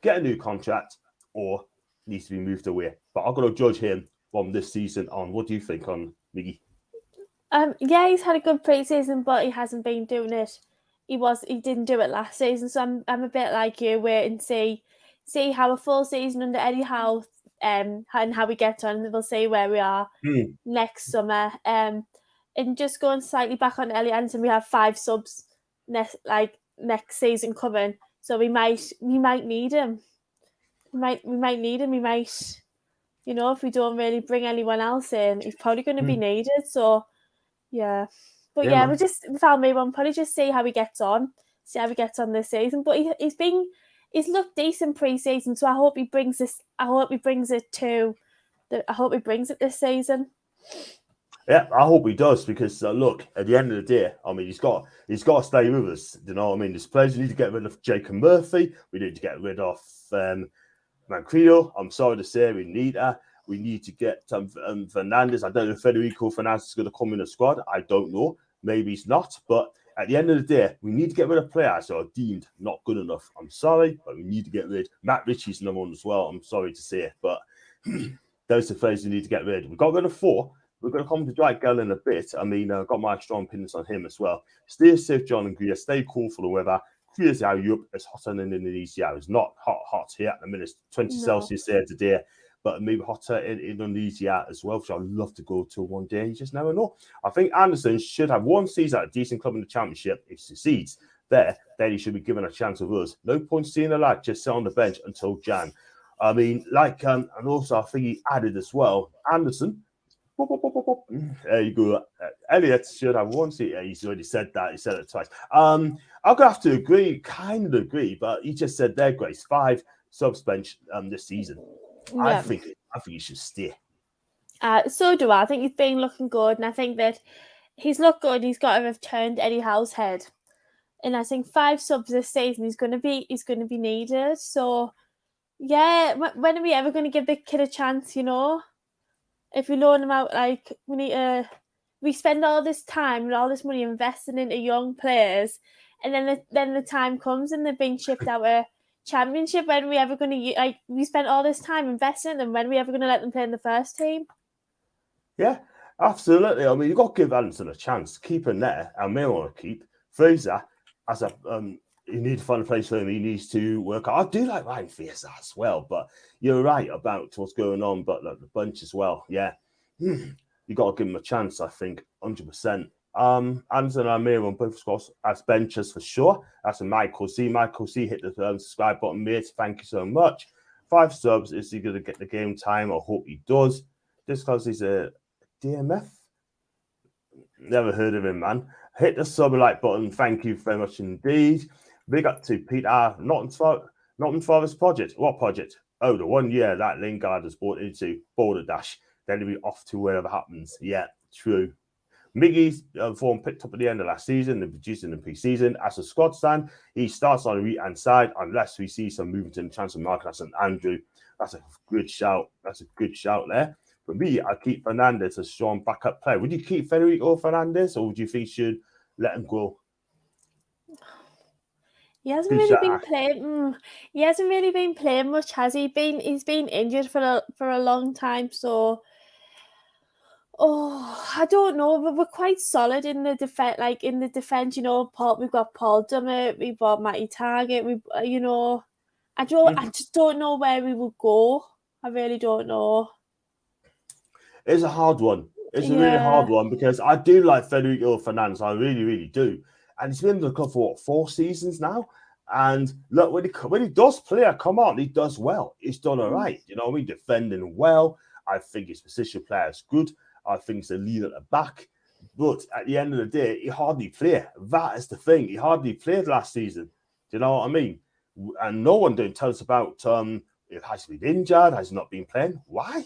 get a new contract, or needs to be moved away? But I'm going to judge him from this season on. What do you think on Miggy? Yeah, he's had a good pre-season, but he hasn't been doing it. He didn't do it last season, so I'm a bit like you, wait and see how a full season under Eddie Howe and how we get on, and we'll see where we are next summer. And just going slightly back on Elliot Anderson, we have 5 subs next season coming, so we might need him. We might need him. We might, if we don't really bring anyone else in, he's probably going to be needed. So yeah, but yeah, we found me one. Probably just see how he gets on this season. But he's looked decent pre-season, so I hope he brings this. I hope he brings it this season. Yeah, I hope he does, because look, at the end of the day, I mean, he's got to stay with us. You know what I mean? There's players. We need to get rid of Jacob Murphy. We need to get rid of Mancrido. I'm sorry to say, we need her. We need to get Fernandez. I don't know if Federico Fernandez is going to come in the squad. I don't know. Maybe he's not. But at the end of the day, we need to get rid of players who are deemed not good enough. I'm sorry, but we need to get rid. Matt Ritchie's number one as well. I'm sorry to say it, but those are the players we need to get rid. We've got rid of 4. We're going to come to Dwight Gale in a bit. I mean, I've got my strong opinions on him as well. Stay safe, John and Greer. Stay cool for the weather. Crazy how Europe is hotter than Indonesia. It's not hot here at the minute. 20 Celsius there today, but maybe hotter in Indonesia as well, which I'd love to go to one day. You just never know. I think Anderson should have 1 season at a decent club in the Championship. If he succeeds there, then he should be given a chance with us. No point seeing a lad just sit on the bench until Jan. I mean, and also I think he added as well, Anderson. There you go. Elliot should have 1 season. He's already said that. He said it twice. I'm going to have to agree, kind of agree, but he just said there, Grace, 5 subs bench this season. Yeah. I think he should stay. So do I. I think he's been looking good, and I think that he's looked good. He's got to have turned Eddie Howe's head, and I think 5 subs this season he's going to be needed. So yeah, when are we ever going to give the kid a chance? If we loan him out, we spend all this time and all this money investing into young players, and then the time comes and they're being shipped out a Championship. When are we ever going to we spent all this time investing in them? When are we ever going to let them play in the first team? Yeah, absolutely. I mean, you've got to give Anderson a chance. Keep him there, and we want to keep Fraser as a. You need to find a place for him. He needs to work out. I do like Ryan Fraser as well, but you're right about what's going on. But the bunch as well, yeah. You got to give him a chance. I think 100%. Anderson and Amir on both scores as benchers for sure. That's a Michael C. Michael C. Hit the subscribe button, mate. Thank you so much. 5 subs. Is he going to get the game time? I hope he does. Just because he's a DMF. Never heard of him, man. hit the sub and like button. Thank you very much indeed. Big up to Peter, Nottingham Forest project. What project? Oh, the 1 year that Lingard has bought into Boulder Dash. Then he'll be off to wherever happens. Yeah, true. Miggy's form picked up at the end of last season and produced in the pre-season. As a squad stand, he starts on the right-hand side unless we see some movement in the transfer market. That's an Andrew. That's a good shout. That's a good shout there. For me, I keep Fernandes as strong backup player. Would you keep Federico Fernandes, or would you think you should let him go? He hasn't really been playing. He hasn't really been playing much, has he? He's been injured for a long time. So, I don't know. But we're quite solid in the defense. Like in the defense, we've got Paul Dummett, we've got Matty Target. I just don't know where we would go. I really don't know. It's a hard one. It's a really hard one because I do like Federico Fernandes. I really, really do. And he's been in the club for 4 seasons now. And look, when he does play, come on, he does well. He's done all right. Defending well. I think his position player is good. I think he's a lead at the back. But at the end of the day, he hardly played. That is the thing. He hardly played last season. Do you know what I mean? And no one don't tell us about has he been injured? Has he not been playing? Why?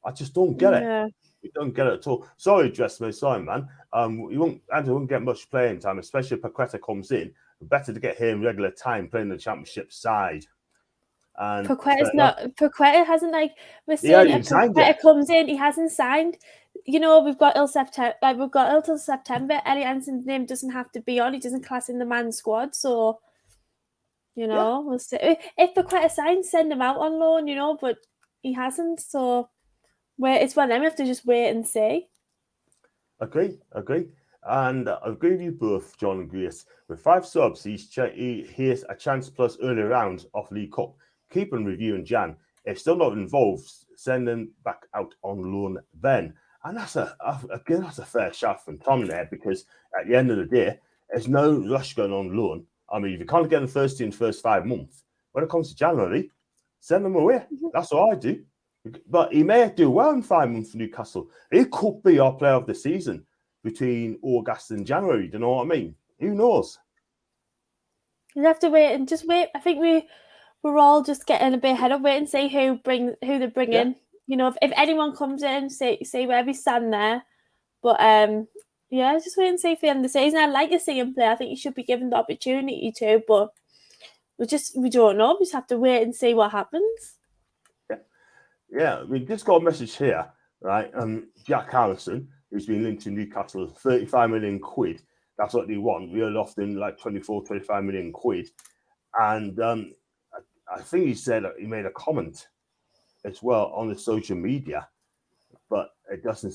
I just don't get it. We don't get it at all. Sorry, Dressman. Sorry, man. Andrew won't get much playing time, especially if Paqueta comes in. Better to get him regular time playing the championship side. And Paqueta hasn't we're saying if Paqueta comes in, he hasn't signed. We've got till September. Elliot Anderson's name doesn't have to be on. He doesn't class in the man squad. So, we'll see. If Paqueta signs, send him out on loan. But he hasn't. So, it's one of them. We have to just wait and see. Agree. And I agree with you both, John and Grace. With 5 subs, he has a chance plus early rounds of League Cup. Keep on reviewing Jan. If still not involved, send them back out on loan then. And that's a fair shout from Tom there, because at the end of the day, there's no rush going on loan. I mean, if you can't get in the first team in the first 5 months, when it comes to January, send them away. That's what I do. But he may do well in 5 months for Newcastle. It could be our player of the season between August and January. Do you know what I mean? Who knows? You have to wait and just wait. I think we're all just getting a bit ahead of wait and see who they bring in. If anyone comes in, see where we stand there. But just wait and see for the end of the season. I'd like to see him play. I think he should be given the opportunity to, but we don't know. We just have to wait and see what happens. Yeah, we just got a message here, right? Jack Harrison, who's been linked to Newcastle, 35 million quid. That's what they want. We are often 25 million quid. And I think he said he made a comment as well on the social media, but it doesn't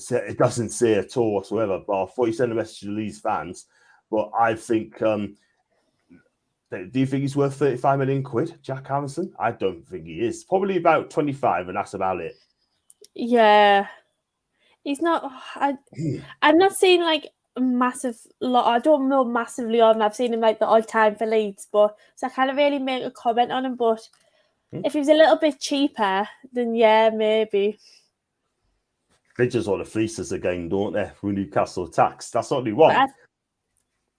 say at all whatsoever. But I thought he sent a message to Leeds fans. But I think, do you think he's worth 35 million quid, Jack Harrison? I don't think he is. Probably about 25, and that's about it. Yeah. He's not. I've not seen a massive lot. I don't know massively on. I've seen him the odd time for Leeds, but so I can't really make a comment on him. But if he was a little bit cheaper, then yeah, maybe. They just want to fleece us again, don't they? For Newcastle tax. That's what they want.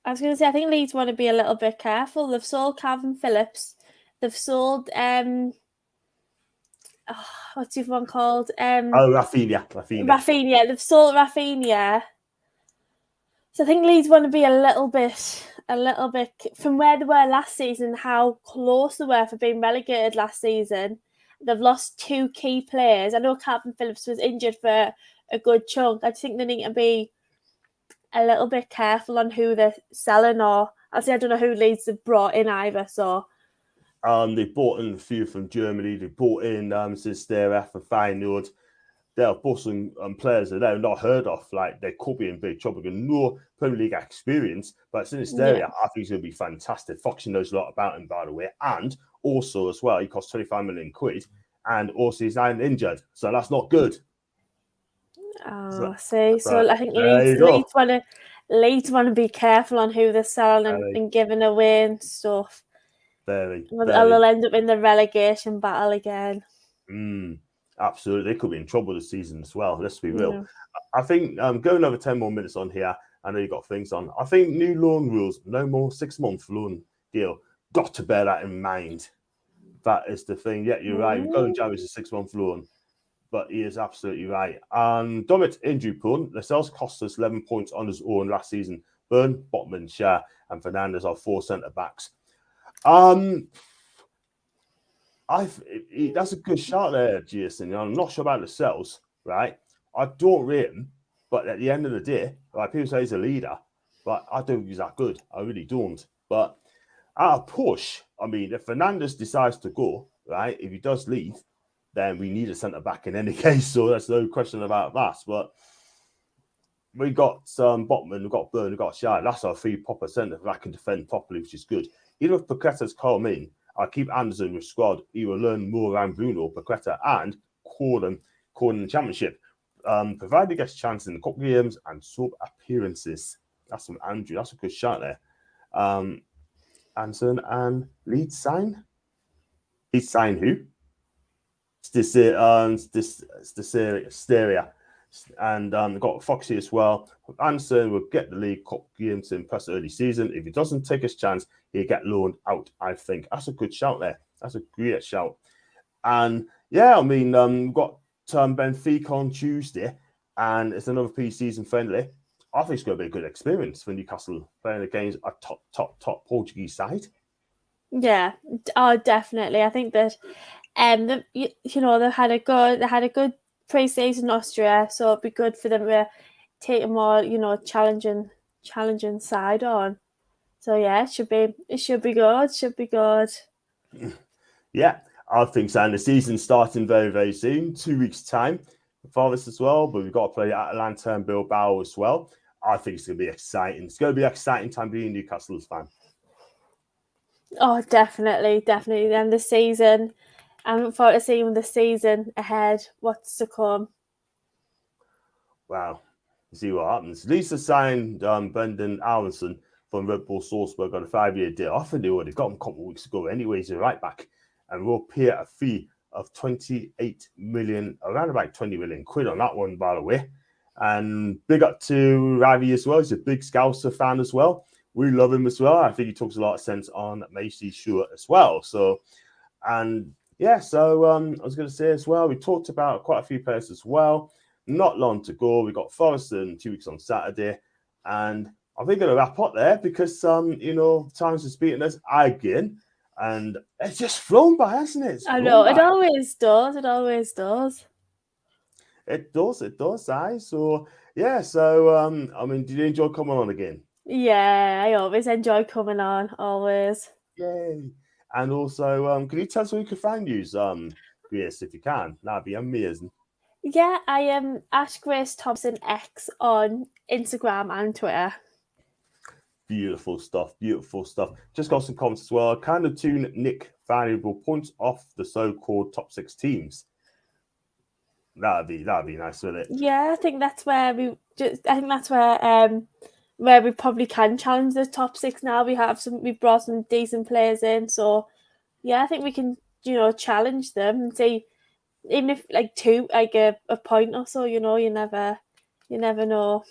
I was going to say, I think Leeds want to be a little bit careful. They've sold Calvin Phillips. They've sold what's the other one called? Rafinha. Rafinha. They've sold Rafinha. So I think Leeds want to be a little bit from where they were last season, how close they were for being relegated last season. They've lost 2 key players. I know Calvin Phillips was injured for a good chunk. I just think they need to be a little bit careful on who they're selling, or I don't know who Leeds have brought in either. So they bought in a few from Germany. They bought in Sister for Feyenoord. There are both some players that they've not heard of. They could be in big trouble. No Premier League experience, but Sinisterra, I think he's going to be fantastic. Foxy knows a lot about him, by the way, and also as well, he costs 25 million quid, and also he's now injured, so that's not good. I think Leeds want to be careful on who they're selling and giving away and stuff. Very. They'll end up in the relegation battle again. Absolutely. They could be in trouble this season as well. Let's be real. I think going over 10 more minutes on here, I know you got things on. I think new loan rules, no more 6-month loan deal. Got to bear that in mind. That is the thing. Yeah, you're right. We've got him Jarvis a 6-month loan, but he is absolutely right. And Dummett injury prone. Lascelles cost us 11 points on his own last season. Burn, Botman, Shah, and Fernandez are 4 centre backs. That's a good shot there, Jason. I'm not sure about Lascelles, right? I don't rate him, but at the end of the day, like people say he's a leader, but I don't think he's that good. I really don't. But at a push, I mean, if Fernandez decides to go, right, if he does leave, then we need a centre back in any case. So there's no question about that. But we got Botman, we've got Burn, we've got Shah. That's our 3 proper centre that can defend properly, which is good. Even if Paqueta's come in, I'll keep Anderson with squad. He will learn more around Bruno, Paqueta, and Corden in the Championship. Provided he gets chances in the cup games and sub appearances. That's from Andrew. That's a good shot there. Anderson and Leeds sign. Leeds sign who? Styria. And got Foxy as well. Anderson will get the League Cup games in press early season. If he doesn't take his chance, he'll get loaned out, I think. That's a good shout there. That's a great shout. And yeah, I mean, we've got Benfica on Tuesday, and it's another pre-season friendly. I think it's going to be a good experience for Newcastle playing against a top Portuguese side. Yeah, definitely. I think that they had a good pre-season in Austria, so it'd be good for them to take a more challenging side on. So yeah, it should be good. Yeah, I think so. And the season's starting very, very soon, 2 weeks' time for this as well. But we've got to play Atalanta and Bilbao as well. I think it's going to be exciting. It's going to be an exciting time being a Newcastle fan. Oh, definitely. And the season, I'm looking forward to seeing the season ahead, what's to come. Wow. See what happens. Lisa signed Brendan Aronson from Red Bull Salzburg on a 5-year deal. I think they already got him a couple of weeks ago. Anyways, he's a right back. And we'll pay a fee of 28 million, around about 20 million quid on that one, by the way. And big up to Ravi as well. He's a big Scouser fan as well. We love him as well. I think he talks a lot of sense on Macy Stewart as well. So, and yeah, so I was going to say as well, we talked about quite a few players as well. Not long to go. We got Forest in 2 weeks on Saturday. And I think I'm going to wrap up there because, times is beating us again. And it's just flown by, hasn't it? I know, it always does. It does, aye. So, yeah, so, did you enjoy coming on again? Yeah, I always enjoy coming on, always. Yay. And also, can you tell us where you can find you, Grace, if you can? That'd be amazing. Yeah, I am at Grace Thompson X on Instagram and Twitter. Beautiful stuff. Just got some comments as well. Kind of tune Nick valuable points off the so-called top 6 teams. That'd be nice, wouldn't it? Yeah, I think that's where we probably can challenge the top 6 now. We've brought some decent players in, so yeah, I think we can challenge them and see, even if a point or so, you never know.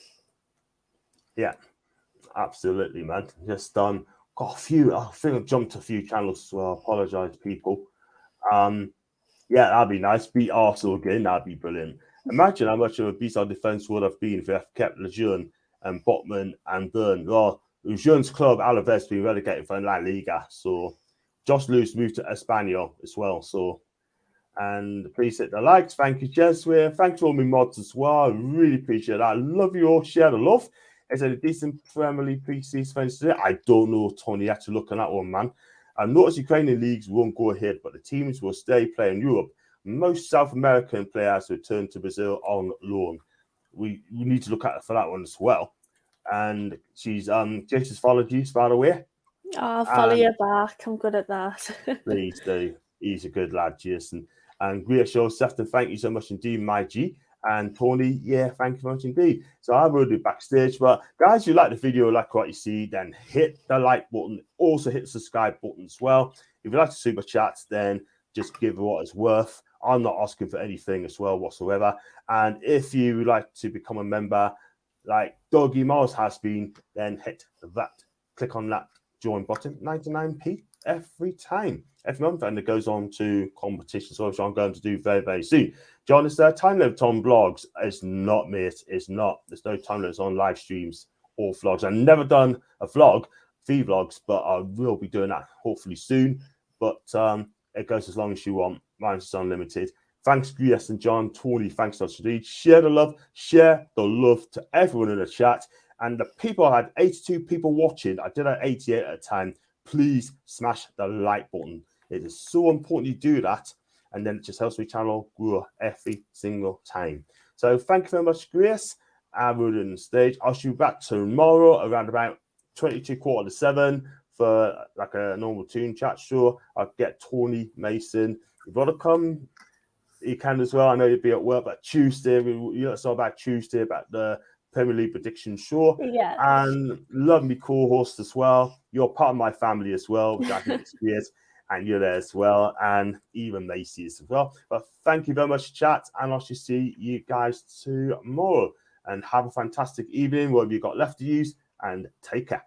Yeah, absolutely, man. Just got a few. I think I've jumped a few channels as well. Apologise, people. Yeah, that'd be nice. Beat Arsenal again. That'd be brilliant. Imagine how much of a beast our defence would have been if we had kept Lejeune and Botman and Burn. Well, Lejeune's club, Alaves, been relegated from La Liga. So Josh Lewis moved to Espanyol as well. So, and please hit the likes. Thank you, Jesway. Thanks to all my mods as well. I really appreciate that. I love you all. Share the love. Is it a decent Premier League pre-season finish today? I don't know, Tony. You have to look at that one, man. I noticed Ukrainian leagues won't go ahead, but the teams will stay playing Europe. Most South American players return to Brazil on loan. We need to look at for that one as well. And she's Jason's followed you, by the way. I'll follow you back. I'm good at that. Please do. He's a good lad, Jason. And great show, Sefton. Thank you so much indeed, my G. And Tony, yeah, thank you very much indeed. So I will do backstage. But guys, if you like the video, like what you see, then hit the like button. Also hit the subscribe button as well. If you like to super chats, then just give what it's worth. I'm not asking for anything as well whatsoever. And if you would like to become a member, like Doggy Miles has been, then hit that, click on that join button, 99p every time, every month, and it goes on to competitions, which I'm going to do very, very soon. John, is there a time limit on vlogs? It's not, mate. It's not. There's no time limits on live streams or vlogs. I've never done a vlog, 3 vlogs, but I will be doing that hopefully soon. But it goes as long as you want. Mine's unlimited. Thanks, Grias and John, Tony. Thanks, Dr. D. Share the love to everyone in the chat. And the people, I had 82 people watching. I did have 88 at a time. Please smash the like button. It is so important you do that. And then it just helps my channel grow every single time. So thank you very much, Grace. We're on the stage. I'll see you back tomorrow around about 7:22 for like a normal tune chat show. I'll get Tony Mason. If you want to come, you can as well. I know you'll be at work, but Tuesday, you let us know about Tuesday, about the Premier League prediction show. Yeah. And love me co-host as well. You're part of my family as well, which I think is great. And you're there as well. And even Macy as well. But thank you very much, chat. And I'll see you guys tomorrow. And have a fantastic evening, whatever you've got left to use. And take care.